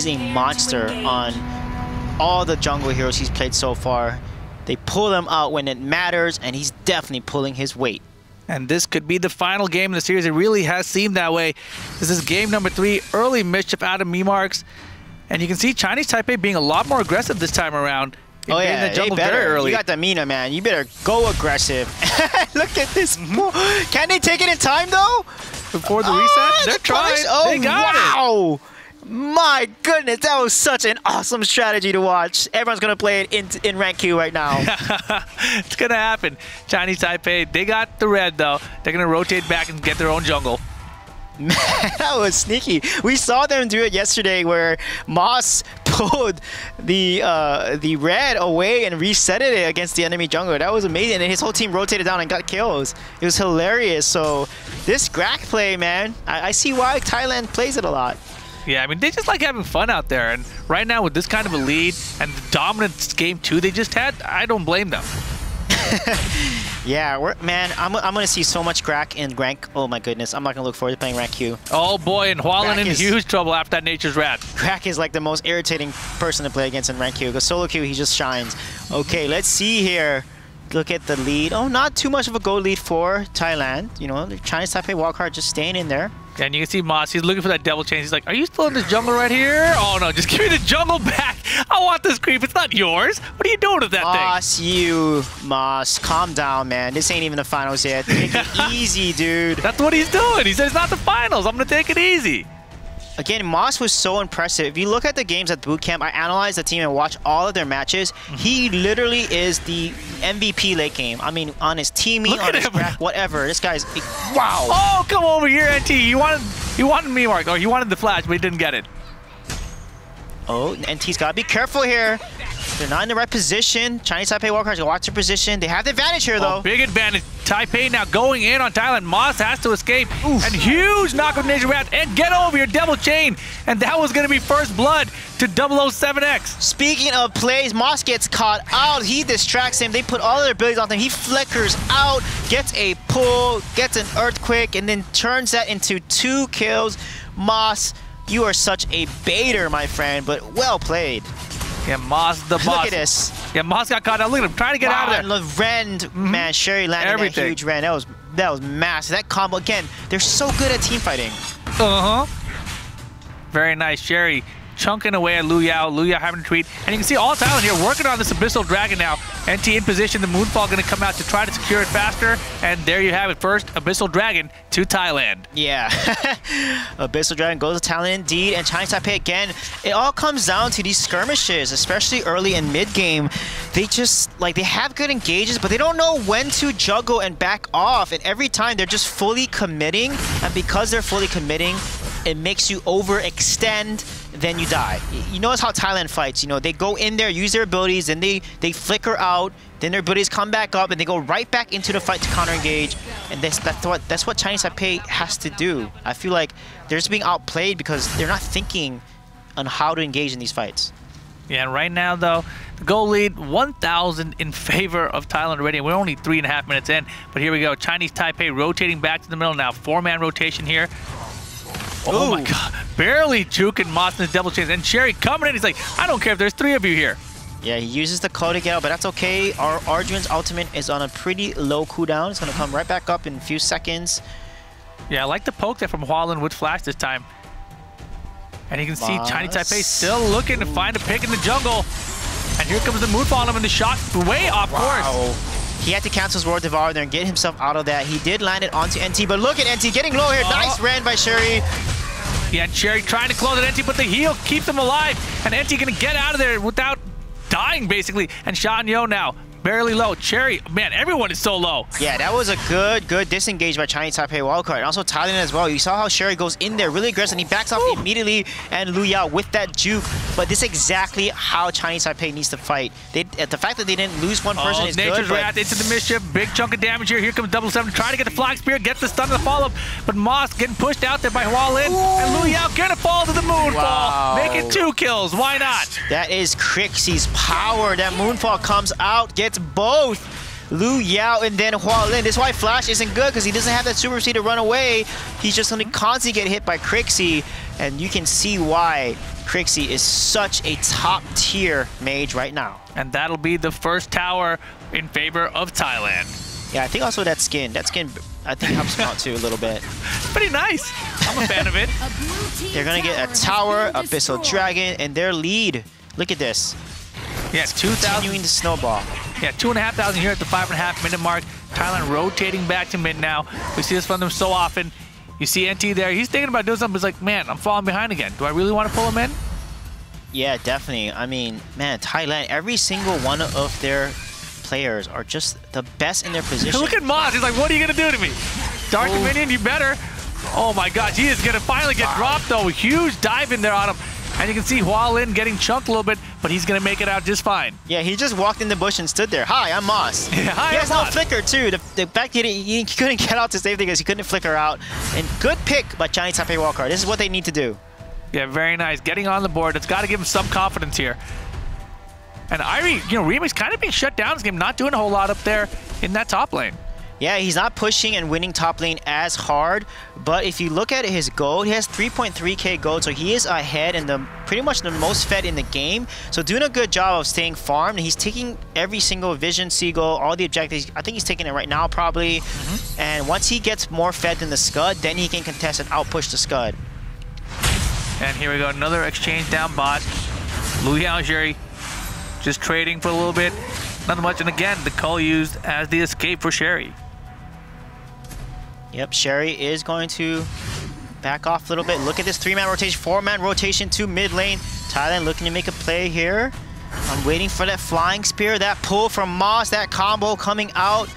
a monster on all the jungle heroes he's played so far. They pull him out when it matters, and he's definitely pulling his weight. And this could be the final game in the series. It really has seemed that way. This is game number 3. Early mischief out of Memarks. And you can see Chinese Taipei being a lot more aggressive this time around. Oh yeah, the jungle very early. You got the Mina, man. You better go aggressive. Look at this. Can they take it in time, though? Before the reset? They're trying. Oh, they got it. My goodness, that was such an awesome strategy to watch. Everyone's going to play it in rank Q right now. It's going to happen. Chinese Taipei, they got the red, though. They're going to rotate back and get their own jungle. Man, that was sneaky. We saw them do it yesterday where Moss pulled the red away and reset it against the enemy jungler. That was amazing. And his whole team rotated down and got kills. It was hilarious. So this Grak play, man, I see why Thailand plays it a lot. Yeah, I mean, they just like having fun out there. And right now with this kind of a lead and the dominant game 2 they just had, I don't blame them. Yeah, man, I'm going to see so much Grak in rank. Oh my goodness, I'm not going to look forward to playing rank Q. Oh boy, and Hualin in huge trouble after that Nature's Wrath. Grak is like the most irritating person to play against in rank Q, because solo Q, he just shines. Okay, let's see here. Look at the lead. Oh, not too much of a goal lead for Thailand. You know, the Chinese Taipei wildcard just staying in there. And you can see Moss, he's looking for that devil chain. He's like, are you still in this jungle right here? Oh no, just give me the jungle back. I want this creep, it's not yours. What are you doing with that thing? Moss, calm down, man. This ain't even the finals yet. Take it easy, dude. That's what he's doing. He says it's not the finals, I'm gonna take it easy. Again, Moss was so impressive. If you look at the games at bootcamp, I analyzed the team and watched all of their matches. He literally is the MVP late game. I mean, on his teaming, on his crack, whatever. This guy's wow. Oh, come over here, NT. He wanted me, Mark. Or he wanted the flash, but he didn't get it. Oh, NT's got to be careful here. They're not in the right position. Chinese Taipei wildcards go watch their position. They have the advantage here, though. Big advantage. Taipei now going in on Thailand. Moss has to escape. Oof. And huge knockout Nature's Wrath. And get over your double chain. And that was going to be first blood to 007X. Speaking of plays, Moss gets caught out. He distracts him. They put all their abilities on him. He flickers out, gets a pull, gets an earthquake, and then turns that into 2 kills. Moss, you are such a baiter, my friend, but well played. Yeah, Moss the boss. Look at this. Yeah, Moss got caught out. Look at him trying to get out of there. And the rend, man, Sherry landed Everything. that huge rend. That was massive. That combo, again, they're so good at team fighting. Very nice. Sherry chunking away at Lu Yao. Lu Yao having to retreat. And you can see all Thailand here working on this Abyssal Dragon now. NT in position. The Moonfall going to come out to try to secure it faster. And there you have it. First Abyssal Dragon to Thailand. Yeah. Abyssal Dragon goes to Thailand indeed. And Chinese Taipei again. It all comes down to these skirmishes, especially early and mid-game. They just, like, they have good engages, but they don't know when to juggle and back off. And every time they're just fully committing. And because they're fully committing, it makes you overextend, then you die. You notice how Thailand fights, you know, they go in there, use their abilities, then they flicker out, then their abilities come back up, and they go right back into the fight to counter-engage. And that's what Chinese Taipei has to do. I feel like they're just being outplayed because they're not thinking on how to engage in these fights. Yeah, and right now, though, the goal lead 1,000 in favor of Thailand already. We're only 3.5 minutes in, but here we go. Chinese Taipei rotating back to the middle now. 4-man rotation here. Oh my god, barely juking Moss in his double chains. And Sherry coming in, he's like, I don't care if there's 3 of you here. Yeah, he uses the Code to get out, but that's okay. Our Arjuan's ultimate is on a pretty low cooldown. It's going to come right back up in a few seconds. Yeah, I like the poke there from Hualin with flash this time. And you can see Chinese Taipei still looking to find a pick in the jungle. And here comes the Moonfall on him, and the shot way off course. He had to cancel his World Devour there and get himself out of that. He did land it onto NT, but look at NT getting low here. Nice ran by Sherry. Yeah, and Sherry trying to close at NT, but the heal keeps him alive. And NT going to get out of there without dying, basically. And Shan Yo now, barely low. Sherry, man, everyone is so low. Yeah, that was a good disengage by Chinese Taipei wildcard. And also Thailand as well. You saw how Sherry goes in there really aggressive, and he backs off immediately, and Lu Yao with that juke. But this is exactly how Chinese Taipei needs to fight. The fact that they didn't lose one person is good. Nature's Wrath into the mischief. Big chunk of damage here. Here comes 777 trying to get the Flying Spear, gets the stun of the follow-up. But Moss getting pushed out there by Hualin. And Lu Yao gonna fall to the Moonfall. Making 2 kills. Why not? That is Crixie's power. That Moonfall comes out, gets both Lu Yao and then Hualin. This is why Flash isn't good, because he doesn't have that Super Speed to run away. He's just going to constantly get hit by Crixie, and you can see why Crixie is such a top-tier mage right now. And that'll be the first tower in favor of Thailand. Yeah, I think also that skin I think helps him out too a little bit. Pretty nice. I'm a fan of it. They're going to get a tower, Abyssal Dragon, and their lead. Look at this. Yeah, 2,000. Continuing to snowball. Yeah, 2,500 here at the 5.5 minute mark. Thailand rotating back to mid now. We see this from them so often. You see NT there. He's thinking about doing something. He's like, man, I'm falling behind again. Do I really want to pull him in? Yeah, definitely. I mean, man, Thailand, every single one of their players are just the best in their position. Look at Moss. He's like, what are you going to do to me? Dark Dominion, you better. Oh my gosh, he is going to finally get dropped though. Huge dive in there on him. And you can see Hualin getting chunked a little bit, but he's going to make it out just fine. Yeah, he just walked in the bush and stood there. Hi, I'm Moss. Yeah, hi, he has I'm no Moss. flicker, too. The fact he couldn't get out to save things because he couldn't flicker out. And good pick by Chinese Taipei wildcard. This is what they need to do. Yeah, very nice. Getting on the board. It's got to give him some confidence here. And Irie, Remy's kind of being shut down this game, not doing a whole lot up there in that top lane. Yeah, he's not pushing and winning top lane as hard, but if you look at his gold, he has 3.3k gold, so he is ahead and pretty much the most fed in the game. So doing a good job of staying farmed. He's taking every single Vision, Seagull, all the objectives. I think he's taking it right now probably. And once he gets more fed than the Scud, then he can contest and outpush the Scud. And here we go, another exchange down bot. Lu Yao and Sherry just trading for a little bit. Nothing much, and again, the call used as the escape for Sherry. Yep, Sherry is going to back off a little bit. Look at this 3-man rotation, 4-man rotation to mid lane. Thailand looking to make a play here. I'm waiting for that Flying Spear, that pull from Moss, that combo coming out.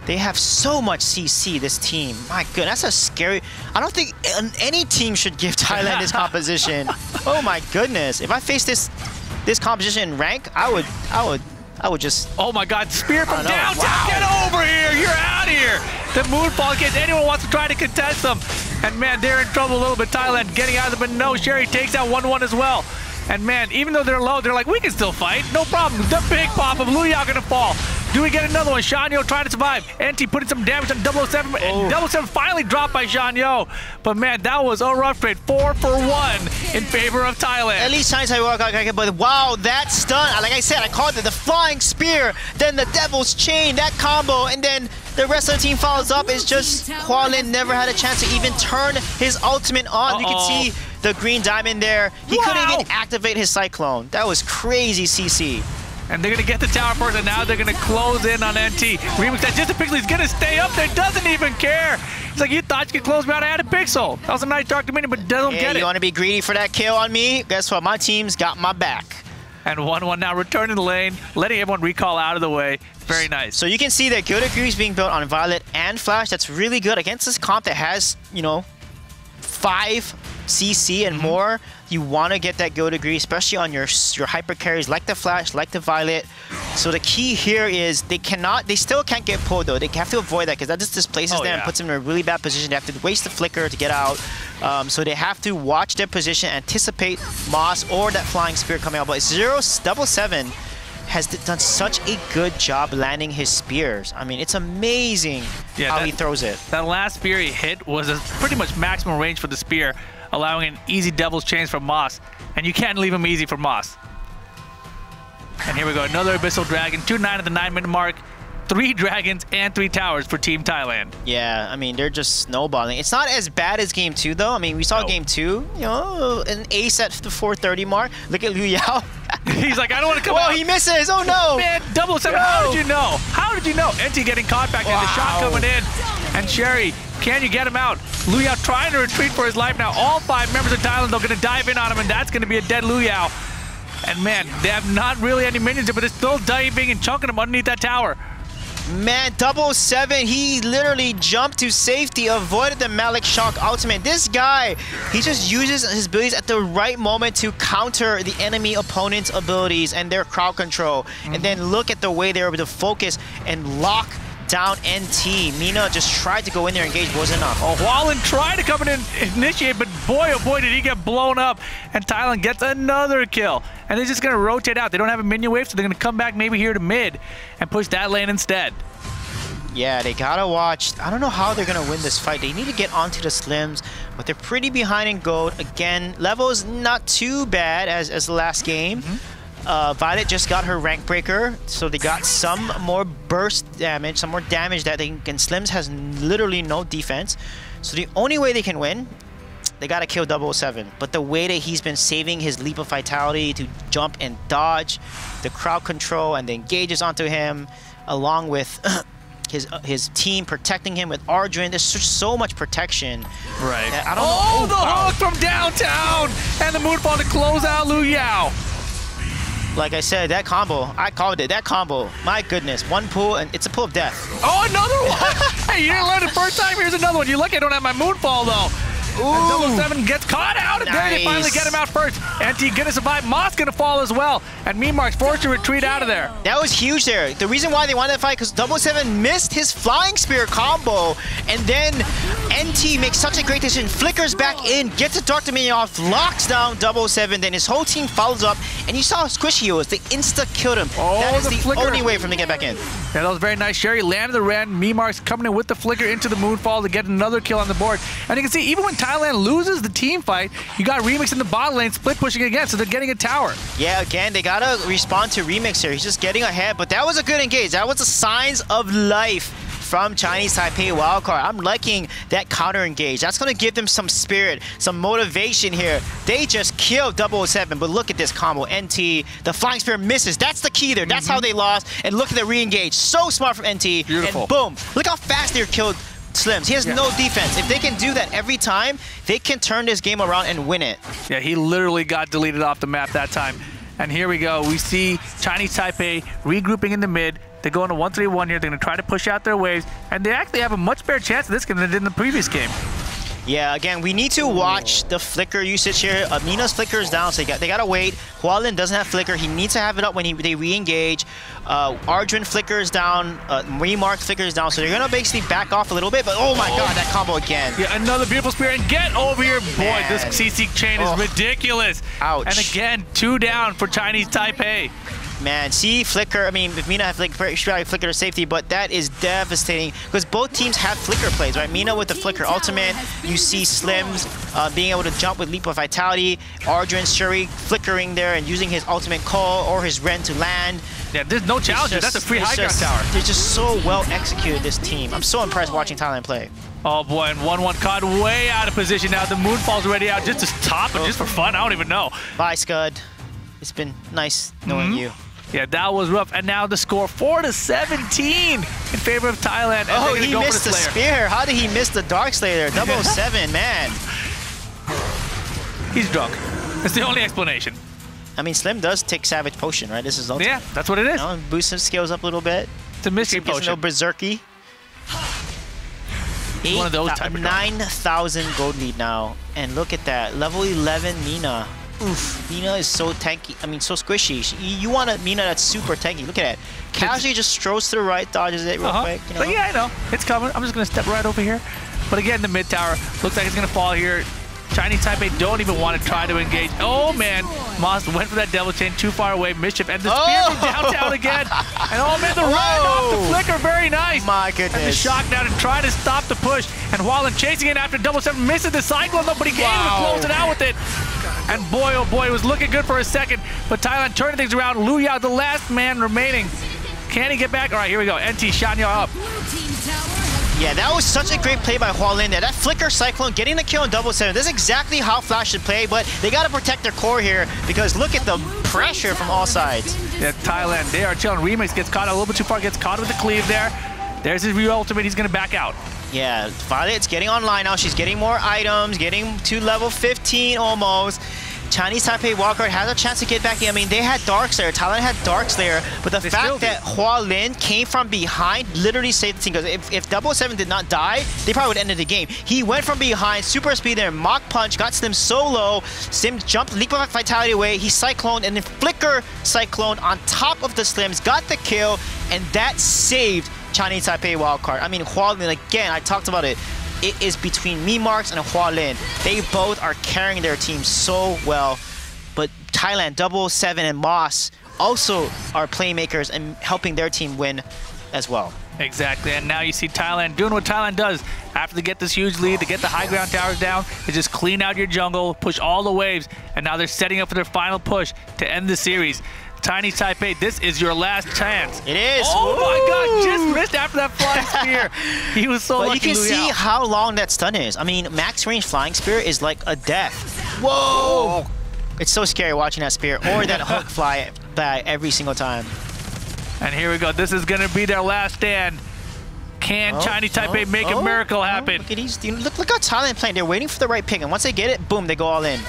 They have so much CC, this team. My goodness, that's a scary... I don't think any team should give Thailand this composition. Oh my goodness. If I face this composition in rank, I would just... Oh my god, spear from downtown! Wow. Get over here! You're out of here! The Moonfall kids, anyone wants to try to contest them. And man, they're in trouble a little bit. Thailand getting out of it, but no, Sherry takes out 1-1 as well. And man, even though they're low, they're like, we can still fight, no problem. The big pop of Lu Yao gonna fall. Do we get another one? Shanyo trying to survive. NT putting some damage on 007. And 007 finally dropped by Shanyo. But man, that was a rough trade. 4 for 1 in favor of Thailand. At least Chinese Taipei, but wow, that stun. Like I said, I called it the flying spear, then the devil's chain, that combo, and then the rest of the team follows up. It's just Hualin never had a chance to even turn his ultimate on. You can see the green diamond there. He couldn't even activate his cyclone. That was crazy, CC. And they're going to get the tower first, and now they're going to close in on NT. Remix that just pixel, he's going to stay up there, doesn't even care. It's like, you thought you could close me out, I had a pixel. That was a nice Dark Dominion, but doesn't get it. You want to be greedy for that kill on me? Guess what? My team's got my back. And 1-1 now, returning the lane, letting everyone recall out of the way. Very nice. So you can see that good degrees being built on Violet and Flash. That's really good against this comp that has, you know, 5 CC and more. You want to get that go degree, especially on your hyper carries like the Flash, like the Violet. So the key here is they still can't get pulled though. They have to avoid that because that just displaces them and puts them in a really bad position. They have to waste the flicker to get out. So they have to watch their position, anticipate Moss or that flying spear coming out. But 007 has done such a good job landing his spears. I mean, it's amazing how he throws it. That last spear he hit was a pretty much maximum range for the spear, allowing an easy devil's chains from Moss. And you can't leave him easy for Moss. And here we go, another Abyssal Dragon, 2-9 at the 9-minute mark. 3 dragons and 3 towers for Team Thailand. Yeah, I mean, they're just snowballing. It's not as bad as Game 2, though. I mean, we saw Game 2, you know, an ace at the 430 mark. Look at Liu Yao. He's like, I don't want to come out. Oh, he misses. Oh, no. Man, 007, how did you know? How did you know? NT getting caught back in, the shot coming in. And Sherry, can you get him out? Liu Yao trying to retreat for his life now. All 5 members of Thailand, they're going to dive in on him, and that's going to be a dead Liu Yao. And man, they have not really any minions here, but they're still diving and chunking him underneath that tower. Man, 007, he literally jumped to safety, avoided the Malik Shock ultimate. This guy, he just uses his abilities at the right moment to counter the enemy opponent's abilities and their crowd control. And then look at the way they were able to focus and lock down NT. Mina just tried to go in there and engage, wasn't enough. Oh, Hualin tried to come in and initiate, but boy, oh boy, did he get blown up. And Thailand gets another kill. And they're just going to rotate out. They don't have a minion wave, so they're going to come back maybe here to mid and push that lane instead. Yeah, they gotta watch. I don't know how they're gonna win this fight. They need to get onto the Slims, but they're pretty behind in gold. Again, level is not too bad as the last game. Violet just got her rank breaker, so they got some more burst damage, some more damage that they can. Slims has literally no defense, so the only way they can win, they gotta kill 007. But the way that he's been saving his leap of vitality to jump and dodge, the crowd control and the engages onto him, along with his team protecting him with Ardrin. There's so much protection. Right. I don't know. The hook from downtown and the moonfall to close out Liu Yao. Like I said, that combo, I called it. That combo, my goodness, one pull and it's a pull of death. Oh, another one! Hey, you didn't learn the first time. Here's another one. You're lucky I don't have my moonfall though. And 007 gets caught out, and there they finally get him out first. NT gonna survive. Moss gonna fall as well, and Memark's forced to retreat out of there. That was huge there. The reason why they wanted that fight because 007 missed his flying spear combo, and then NT makes such a great decision, flickers back in, gets the Dark Dominion off, locks down 007. Then his whole team follows up, and you saw how squishy he was. They insta killed him. That is the only way for him to get back in. Yeah, that was very nice. Sherry landed the Ren. Memark's coming in with the flicker into the moonfall to get another kill on the board. And you can see, even when Thailand loses the team fight, you got Remix in the bot lane, split pushing again, so they're getting a tower. Yeah, again, they gotta respond to Remix here. He's just getting ahead, but that was a good engage. That was the signs of life from Chinese Taipei Wildcard. I'm liking that counter engage. That's gonna give them some spirit, some motivation here. They just killed 007, but look at this combo. NT, the flying spear misses. That's the key there. That's how they lost. And look at the re-engage. So smart from NT. Beautiful. And boom. Look how fast they're killed. Slims. He has no defense. If they can do that every time, they can turn this game around and win it. Yeah, he literally got deleted off the map that time. And here we go. We see Chinese Taipei regrouping in the mid. They go into 1-3-1 here. They're going to try to push out their waves. And they actually have a much better chance of this game than they did in the previous game. Yeah, again, we need to watch the flicker usage here. Mina's flicker is down, so they gotta wait. Hualin doesn't have flicker. He needs to have it up when they re-engage. Ardrin flicker is down. Remark flicker is down, so they're gonna basically back off a little bit. But oh my god, that combo again. Yeah, another beautiful spear, and get over here. Boy, this CC chain is ridiculous. Ouch. And again, 2 down for Chinese Taipei. Man, see Flicker. I mean, if Mina had Flicker, she probably Flicker to safety, but that is devastating because both teams have Flicker plays, right? Mina with the Flicker ultimate. You see Slims being able to jump with Leap of Vitality. Arjun, Shuri flickering there and using his ultimate call or his Ren to land. Yeah, there's no challenge. That's a free high ground tower. They're just so well executed, this team. I'm so impressed watching Thailand play. Oh boy, and 1-1 caught way out of position now. The Moonfall's already out just to stop it, just for fun. I don't even know. Bye, Scud. It's been nice knowing you. Yeah, that was rough. And now the score 4-17 in favor of Thailand. Oh, he missed the spear. How did he miss the Dark Slayer? 007, man. He's drunk. That's the only explanation. I mean, Slim does take Savage Potion, right? This is ultimate. Yeah, that's what it is. You know, boost his skills up a little bit. It's a mystery potion. No berserky. One of those type of 9,000 gold lead now. And look at that. Level 11 Mina. Oof, Mina is so tanky. I mean, so squishy. You want a Mina that's super tanky. Look at that. Casually just strolls to the right, dodges it real quick. You know? But yeah, I know. It's coming. I'm just going to step right over here. But again, the mid tower looks like it's going to fall here. Chinese Taipei don't even want to try to engage. Oh, man. Moss went for that double chain too far away. Mischief and the spear from downtown again. And oh, man, the ride off the flicker. Very nice. My goodness. And the shock down and trying to stop the push. And Wallen chasing it after 007 misses the cyclone, though, but he came to close it out with it. And boy, oh boy, it was looking good for a second. But Thailand turning things around. Luya, the last man remaining. Can he get back? All right, here we go. NT shotting y'all up. Yeah, that was such a great play by Hualin there. That flicker cyclone, getting the kill on 007. This is exactly how Flash should play, but they got to protect their core here because look at the pressure from all sides. Yeah, Thailand, they are chilling. Remix gets caught a little bit too far, gets caught with the cleave there. There's his real ultimate. He's going to back out. Yeah, Violet's getting online now. She's getting more items, getting to level 15 almost. Chinese Taipei wildcard has a chance to get back in. I mean, they had Darkslayer. Thailand had Darkslayer. But the fact that Hualin came from behind literally saved the team. Because if 007 did not die, they probably would have ended the game. He went from behind, super speed there, Mach Punch, got Slim so low. Slim jumped, Leap of Vitality away. He cycloned and then Flicker cycloned on top of the Slims, got the kill, and that saved Chinese Taipei wildcard. I mean, Hualin, again, I talked about it. It is between Memarks and Hualin. They both are carrying their team so well. But Thailand, 007 and Moss also are playmakers and helping their team win as well. Exactly, and now you see Thailand doing what Thailand does. After they get this huge lead, to get the high ground towers down, they just clean out your jungle, push all the waves, and now they're setting up for their final push to end the series. Chinese Taipei, this is your last chance. It is. Oh my God, just missed after that flying spear. He was so lucky. But you can see how long that stun is. I mean, max range flying spear is like a death. Whoa! It's so scary watching that spear or that hook fly by every single time. And here we go. This is going to be their last stand. Can Chinese Taipei make a miracle happen? Look at these. Look how Thailand playing. They're waiting for the right pick, and once they get it, boom, they go all in.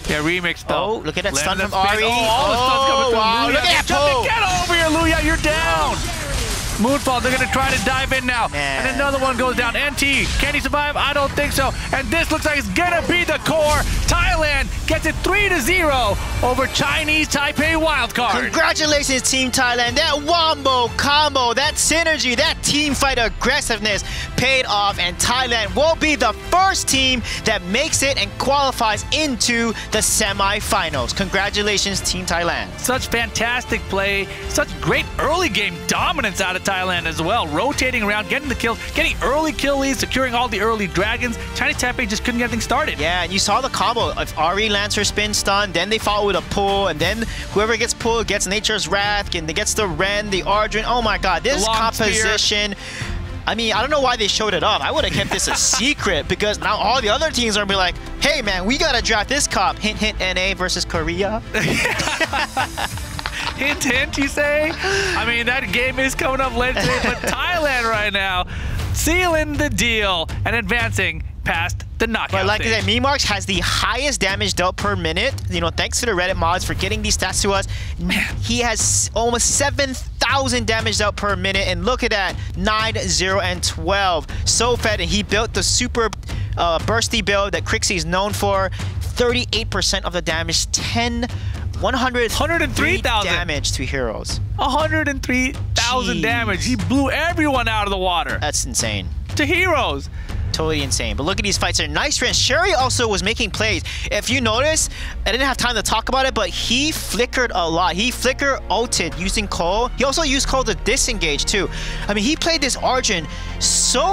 Yeah, remix though. Oh, look at that stun from Ari. All the stun's coming through. Wow, look at that pull. Get over here, Luya. You're down. Moonfall, they're going to try to dive in now. Man. And another one goes down. NT, can he survive? I don't think so. And this looks like it's going to be the core. Thailand gets it 3-0 over Chinese Taipei wildcard. Congratulations, Team Thailand. That wombo combo, that synergy, that team fight aggressiveness paid off. And Thailand will be the first team that makes it and qualifies into the semifinals. Congratulations, Team Thailand. Such fantastic play. Such great early game dominance out of Thailand as well, rotating around, getting the kills, getting early kill leads, securing all the early dragons. Chinese Taipei just couldn't get anything started. Yeah, and you saw the combo of Ari lands her spin stun, then they follow with a pull, and then whoever gets pulled gets Nature's Wrath, and they gets the Ren, the Arjun. Oh my God, this composition. I mean, I don't know why they showed it off. I would have kept this a secret because now all the other teams are gonna be like, hey man, we gotta draft this cop. Hint, hint, NA versus Korea. Hint, hint, you say? I mean, that game is coming up later today, but Thailand right now sealing the deal and advancing past the knockout But like stage. I said, Memarks has the highest damage dealt per minute. You know, thanks to the Reddit mods for getting these stats to us. Man, he has almost 7,000 damage dealt per minute, and look at that, 9, 0, and 12. So fed, and he built the super bursty build that Crixie is known for. 38% of the damage, 103,000 damage to heroes. 103,000 damage. He blew everyone out of the water. That's insane. To heroes. Totally insane. But look at these fights. They're nice friends. Sherry also was making plays. If you notice, I didn't have time to talk about it, but he flickered a lot. He flicker ulted using Cole. He also used Cole to disengage too. I mean, he played this Arjun so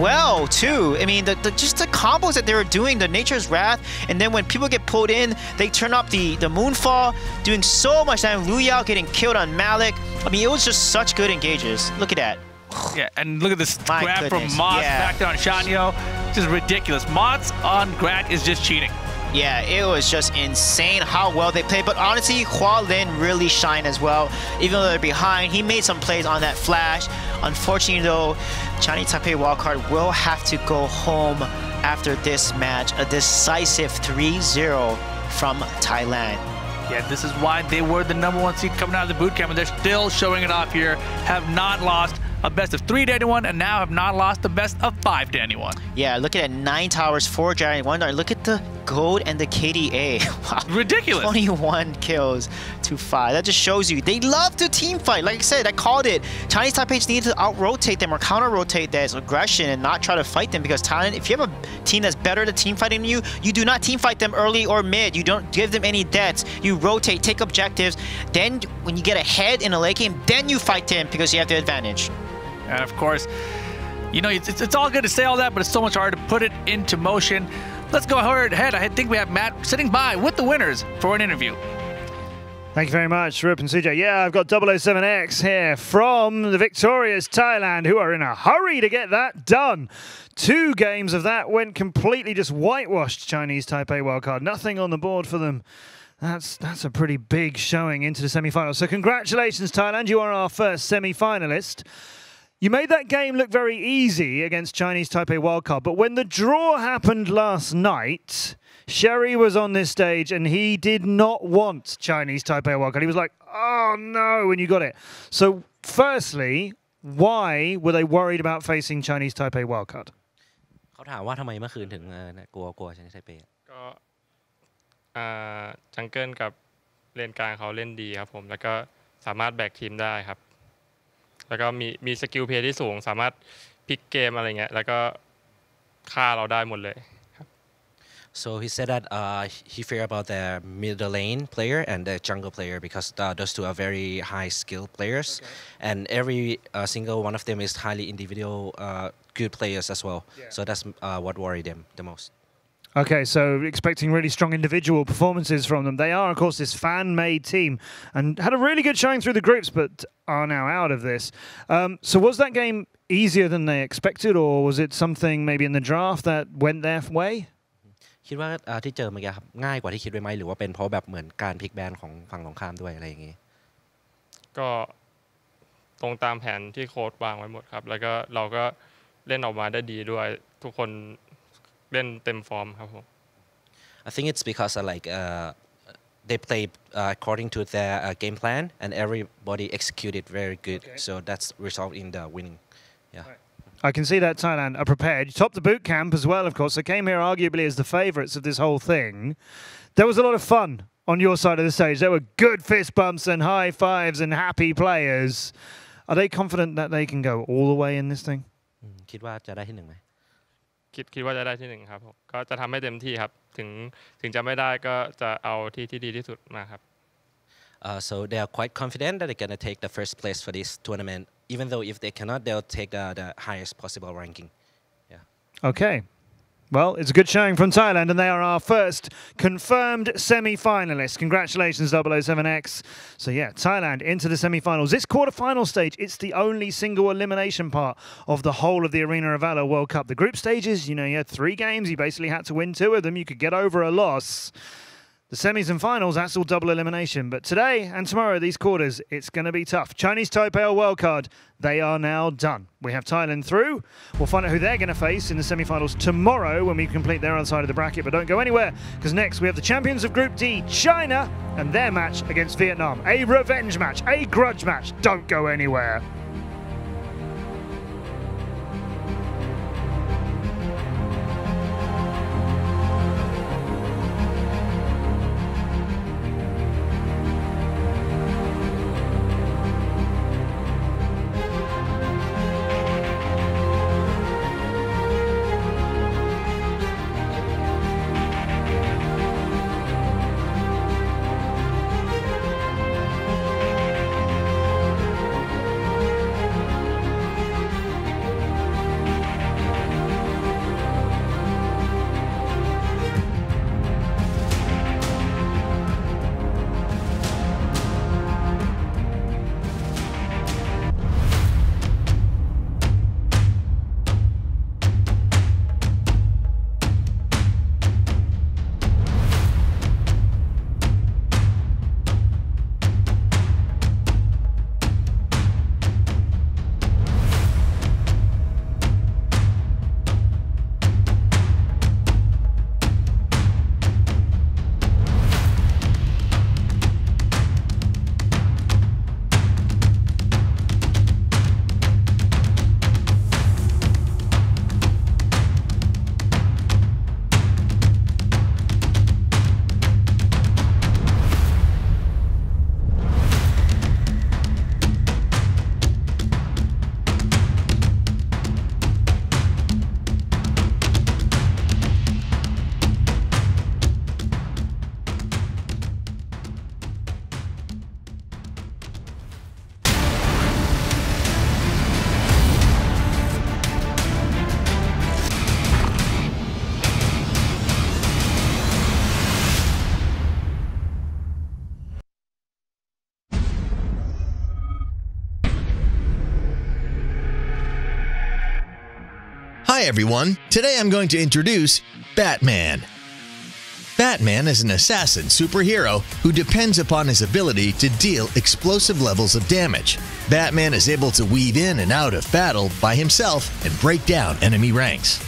well too. I mean, just the combos that they were doing, the Nature's Wrath, and then when people get pulled in, they turn up the Moonfall, doing so much damage. Liu Yao getting killed on Malik. I mean, it was just such good engages. Look at that. Yeah, and look at this grab from Moss back down Shanyo. Just ridiculous. Moss on Grat is just cheating. Yeah, it was just insane how well they played. But honestly, Hua Lin really shined as well. Even though they're behind, he made some plays on that flash. Unfortunately, though, Chinese Taipei wildcard will have to go home after this match. A decisive 3-0 from Thailand. Yeah, this is why they were the #1 seed coming out of the boot camp, and they're still showing it off here. Have not lost a best of 3 to anyone, and now have not lost the best of 5 to anyone. Yeah, look at that, 9 towers, 4 giant, 1 dark. Look at the gold and the KDA. Wow. Ridiculous. 21 kills to 5. That just shows you they love to team fight. Like I said, I called it. Chinese Taipei just need to out-rotate them or counter-rotate that aggression and not try to fight them, because Thailand, if you have a team that's better at team fighting than you, you do not team fight them early or mid. You don't give them any deaths. You rotate, take objectives. Then when you get ahead in a late game, then you fight them because you have the advantage. And of course, you know, it's all good to say all that, but it's so much harder to put it into motion. Let's go ahead. I think we have Matt sitting by with the winners for an interview. Thank you very much, Rup and Sujay. Yeah, I've got 007X here from the victorious Thailand, who are in a hurry to get that done. 2 games of that went completely just whitewashed Chinese Taipei wildcard. Nothing on the board for them. That's a pretty big showing into the semi-finals. So congratulations, Thailand. You are our first semi-finalist. You made that game look very easy against Chinese Taipei wildcard, but when the draw happened last night, Sherry was on this stage and he did not want Chinese Taipei wildcard. He was like, oh no, when you got it. So firstly, why were they worried about facing Chinese Taipei wildcard? เขาถามว่าทำไมเมื่อคืนถึงกลัวชนะไทเปก็จังเกิลกับเลนกลางเขาเล่นดีครับผมแล้วก็สามารถแบกทีมได้ครับแล้วก็มีสกิลเพลย์ที่สูงสามารถพลิกเกมอะไรเงี้ยแล้วก็ฆ่าเราได้หมดเลยครับ So he said that he feared about the middle lane player and the jungle player because those two are very high skill players, and every single one of them is highly individual good players as well. So that's what worried them the most. Okay, so expecting really strong individual performances from them. They are, of course, this fan-made team and had a really good showing through the groups, but are now out of this. So was that game easier than they expected, or was it something maybe in the draft that went their way? คิดว่าที่เจอเมื่อกี้ครับง่ายกว่าที่คิดไว้ไหมหรือว่าเป็นเพราะแบบเหมือนการพลิกแบนของฝั่งตรงข้ามด้วยอะไรอย่างงี้ก็ตรงตามแผนที่โค้ชวางไว้หมดครับแล้วก็เราก็เล่นออกมาได้ดีด้วยทุกคนเล่นเต็มฟอร์มครับผม I think it's because they played according to their game plan and everybody executed very good, so that's result in the winning. Yeah. I can see that Thailand are prepared. You topped the boot camp as well, of course. They came here arguably as the favourites of this whole thing. There was a lot of fun on your side of the stage. There were good fist bumps and high fives and happy players. Are they confident that they can go all the way in this thing? คิดว่าจะได้ที่1ไหมคิดว่าจะได้ที่1ครับผมก็จะทำให้เต็มที่ครับถึงจะไม่ได้ก็จะเอาที่ดีที่สุดมาครับ So they are quite confident that they're gonna take the first place for this tournament. Even though if they cannot, they'll take the highest possible ranking. Yeah. Okay. Well, it's a good showing from Thailand, and they are our first confirmed semi-finalists. Congratulations, 007X. So yeah, Thailand into the semi-finals. This quarter-final stage, it's the only single elimination part of the whole of the Arena of Valor World Cup. The group stages, you know, you had 3 games. You basically had to win 2 of them. You could get over a loss. The semis and finals, that's all double elimination. But today and tomorrow, these quarters, it's going to be tough. Chinese Taipei wildcard, they are now done. We have Thailand through. We'll find out who they're going to face in the semi-finals tomorrow when we complete their other side of the bracket. But don't go anywhere, because next we have the champions of Group D, China, and their match against Vietnam. A revenge match, a grudge match. Don't go anywhere. Hi everyone, today I'm going to introduce Batman. Batman is an assassin superhero who depends upon his ability to deal explosive levels of damage. Batman is able to weave in and out of battle by himself and break down enemy ranks.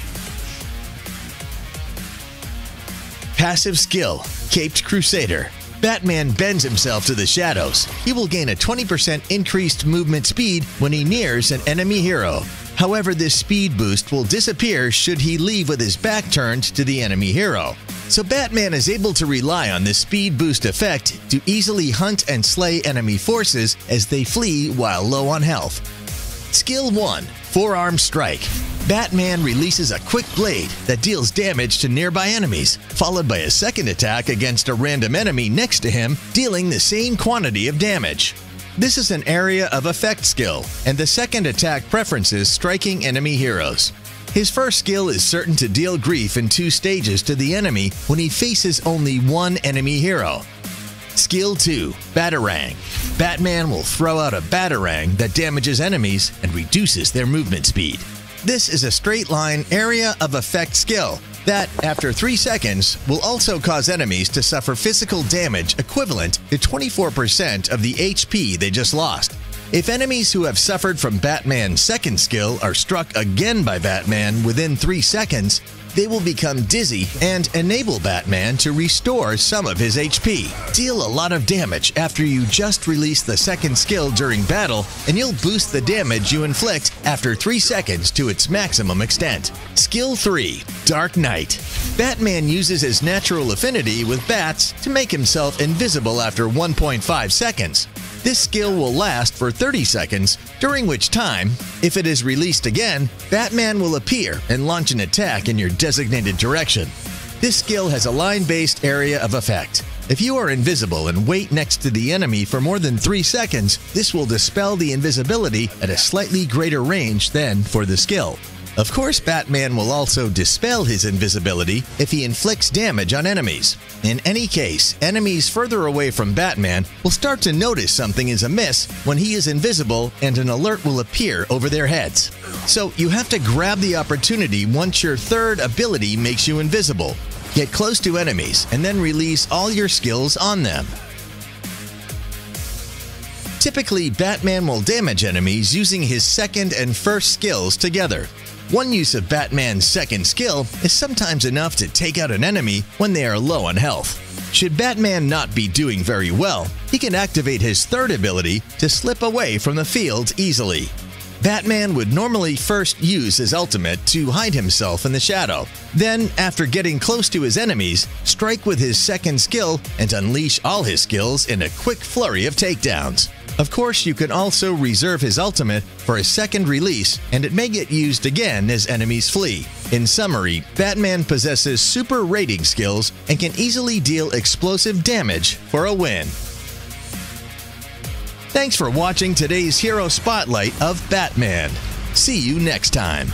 Passive skill, Caped Crusader. Batman bends himself to the shadows. He will gain a 20% increased movement speed when he nears an enemy hero. However, this speed boost will disappear should he leave with his back turned to the enemy hero. So Batman is able to rely on this speed boost effect to easily hunt and slay enemy forces as they flee while low on health. Skill 1, Forearm Strike. Batman releases a quick blade that deals damage to nearby enemies, followed by a second attack against a random enemy next to him, dealing the same quantity of damage. This is an area of effect skill, and the second attack preferences striking enemy heroes. His first skill is certain to deal grief in 2 stages to the enemy when he faces only one enemy hero. Skill 2, Batarang. Batman will throw out a Batarang that damages enemies and reduces their movement speed. This is a straight line area of effect skill that, after 3 seconds, will also cause enemies to suffer physical damage equivalent to 24% of the HP they just lost. If enemies who have suffered from Batman's second skill are struck again by Batman within 3 seconds, they will become dizzy and enable Batman to restore some of his HP. Deal a lot of damage after you just release the second skill during battle, and you'll boost the damage you inflict after 3 seconds to its maximum extent. Skill 3, Dark Knight. Batman uses his natural affinity with bats to make himself invisible after 1.5 seconds. This skill will last for 30 seconds, during which time, if it is released again, Batman will appear and launch an attack in your designated direction. This skill has a line-based area of effect. If you are invisible and wait next to the enemy for more than 3 seconds, this will dispel the invisibility at a slightly greater range than for the skill. Of course, Batman will also dispel his invisibility if he inflicts damage on enemies. In any case, enemies further away from Batman will start to notice something is amiss when he is invisible, and an alert will appear over their heads. So you have to grab the opportunity once your third ability makes you invisible. Get close to enemies and then release all your skills on them. Typically, Batman will damage enemies using his second and first skills together. One use of Batman's second skill is sometimes enough to take out an enemy when they are low on health. Should Batman not be doing very well, he can activate his third ability to slip away from the field easily. Batman would normally first use his ultimate to hide himself in the shadow. Then, after getting close to his enemies, strike with his second skill and unleash all his skills in a quick flurry of takedowns. Of course, you can also reserve his ultimate for a second release, and it may get used again as enemies flee. In summary, Batman possesses super rating skills and can easily deal explosive damage for a win. Thanks for watching today's Hero Spotlight of Batman. See you next time.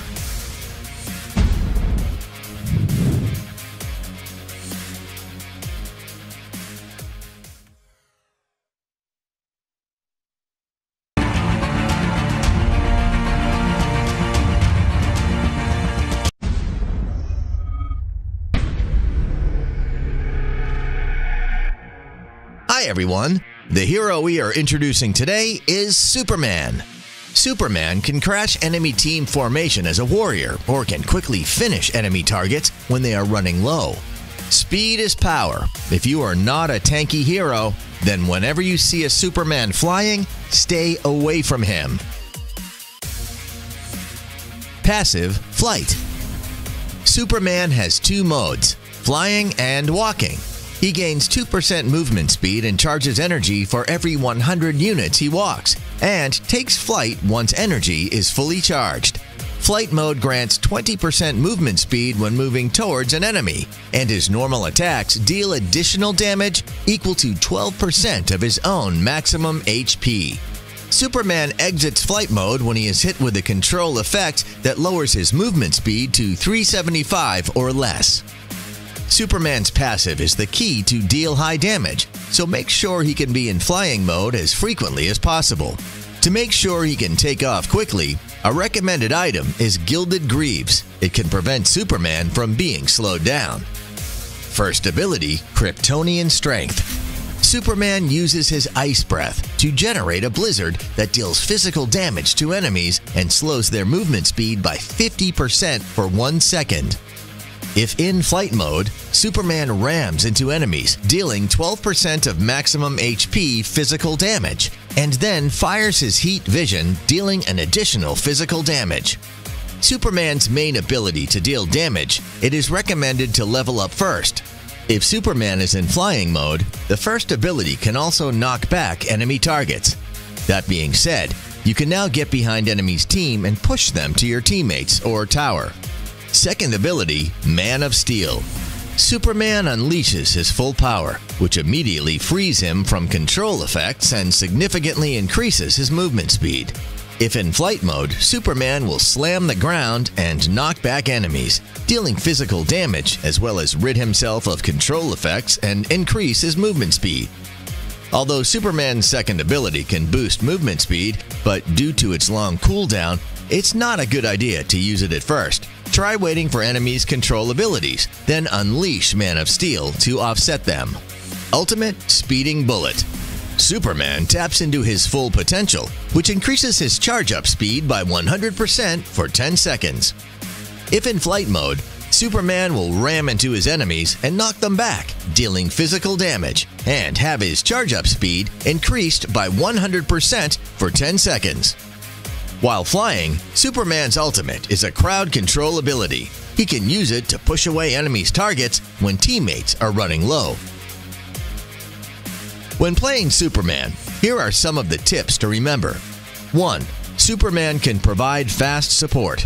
Hi everyone! The hero we are introducing today is Superman. Superman can crash enemy team formation as a warrior or can quickly finish enemy targets when they are running low. Speed is power. If you are not a tanky hero, then whenever you see a Superman flying, stay away from him. Passive Flight. Superman has 2 modes, flying and walking. He gains 2% movement speed and charges energy for every 100 units he walks, and takes flight once energy is fully charged. Flight mode grants 20% movement speed when moving towards an enemy, and his normal attacks deal additional damage equal to 12% of his own maximum HP. Superman exits flight mode when he is hit with a control effect that lowers his movement speed to 375 or less. Superman's passive is the key to deal high damage, so make sure he can be in flying mode as frequently as possible. To make sure he can take off quickly, A recommended item is Gilded Greaves. It can prevent Superman from being slowed down. First ability, Kryptonian Strength. Superman uses his ice breath to generate a blizzard that deals physical damage to enemies and slows their movement speed by 50% for 1 second. If in flight mode, Superman rams into enemies, dealing 12% of maximum HP physical damage, and then fires his heat vision, dealing an additional physical damage. Superman's main ability to deal damage, it is recommended to level up first. If Superman is in flying mode, the first ability can also knock back enemy targets. That being said, you can now get behind enemy's team and push them to your teammates or tower. Second ability, Man of Steel. Superman unleashes his full power, which immediately frees him from control effects and significantly increases his movement speed. If in flight mode, Superman will slam the ground and knock back enemies, dealing physical damage as well as rid himself of control effects and increase his movement speed. Although Superman's second ability can boost movement speed, but due to its long cooldown, it's not a good idea to use it at first. Try waiting for enemies' control abilities, then unleash Man of Steel to offset them. Ultimate Speeding Bullet. Superman taps into his full potential, which increases his charge-up speed by 100% for 10 seconds. If in flight mode, Superman will ram into his enemies and knock them back, dealing physical damage, and have his charge-up speed increased by 100% for 10 seconds. While flying, Superman's ultimate is a crowd control ability. He can use it to push away enemies' targets when teammates are running low. When playing Superman, here are some of the tips to remember. 1. Superman can provide fast support.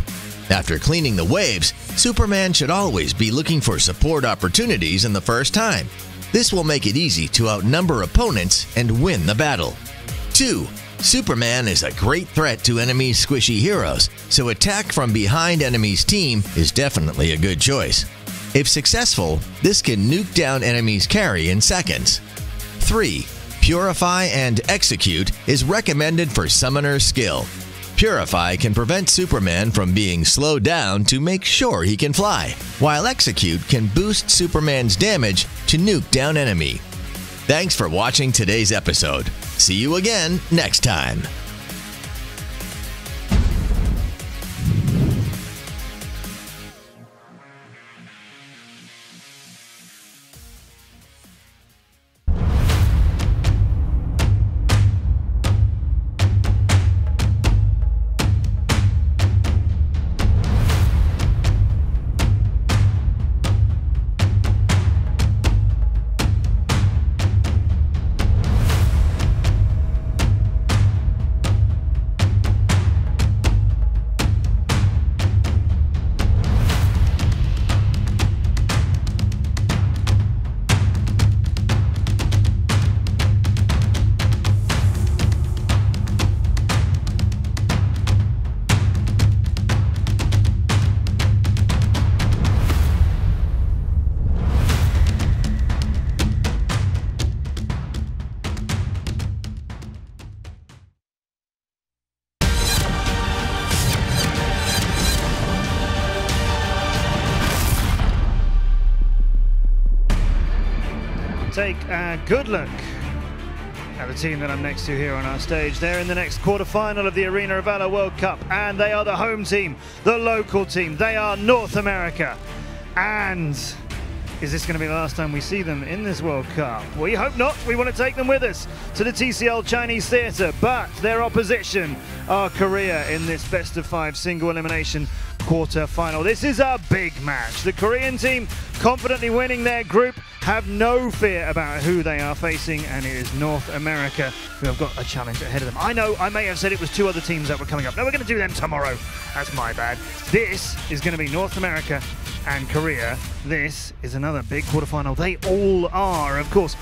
After cleaning the waves, Superman should always be looking for support opportunities in the first time. This will make it easy to outnumber opponents and win the battle. 2. Superman is a great threat to enemies' squishy heroes, so attack from behind enemies' team is definitely a good choice. If successful, this can nuke down enemies' carry in seconds. 3. Purify and Execute is recommended for Summoner's skill. Purify can prevent Superman from being slowed down to make sure he can fly, while Execute can boost Superman's damage to nuke down enemy. Thanks for watching today's episode. See you again next time. Take a good look at the team that I'm next to here on our stage. They're in the next quarterfinal of the Arena of Valor World Cup, and they are the home team, the local team. They are North America. And is this going to be the last time we see them in this World Cup? We hope not. We want to take them with us to the TCL Chinese Theatre, but their opposition are Korea in this best-of-5 single elimination quarter-final. This is a big match. The Korean team confidently winning their group, have no fear about who they are facing, and it is North America who have got a challenge ahead of them. I know I may have said it was 2 other teams that were coming up. No, we're going to do them tomorrow. That's my bad. This is going to be North America and Korea. This is another big quarterfinal. They all are, of course.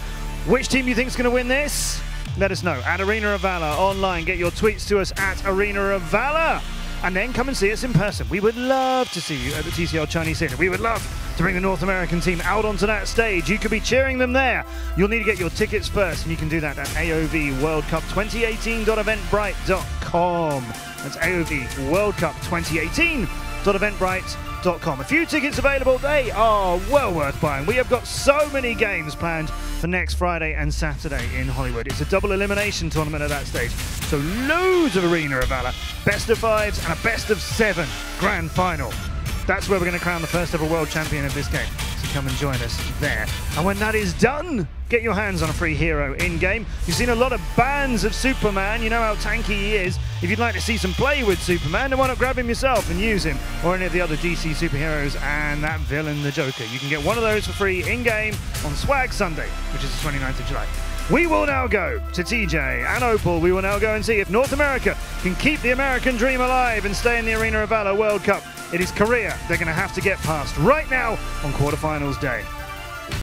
Which team do you think is going to win this? Let us know at Arena of Valor online. Get your tweets to us at Arena of Valor. And then come and see us in person. We would love to see you at the TCL Chinese Theatre. We would love to bring the North American team out onto that stage. You could be cheering them there. You'll need to get your tickets first, and you can do that at AOV2018.eventbrite.com. That's AOV World Cup 2018.eventbrite.com. A few tickets available. They are well worth buying. We have got so many games planned for next Friday and Saturday in Hollywood. It's a double elimination tournament at that stage. So loads of Arena of Valor, best of 5s and a best of 7 grand final. That's where we're going to crown the first ever world champion of this game. So come and join us there. And when that is done, get your hands on a free hero in-game. You've seen a lot of bans of Superman. You know how tanky he is. If you'd like to see some play with Superman, then why not grab him yourself and use him, or any of the other DC superheroes and that villain, the Joker. You can get one of those for free in-game on Swag Sunday, which is the 29th of July. We will now go to TJ and Opal. We will now go and see if North America can keep the American dream alive and stay in the Arena of Valor World Cup. It is Korea they're going to have to get past right now on quarterfinals day.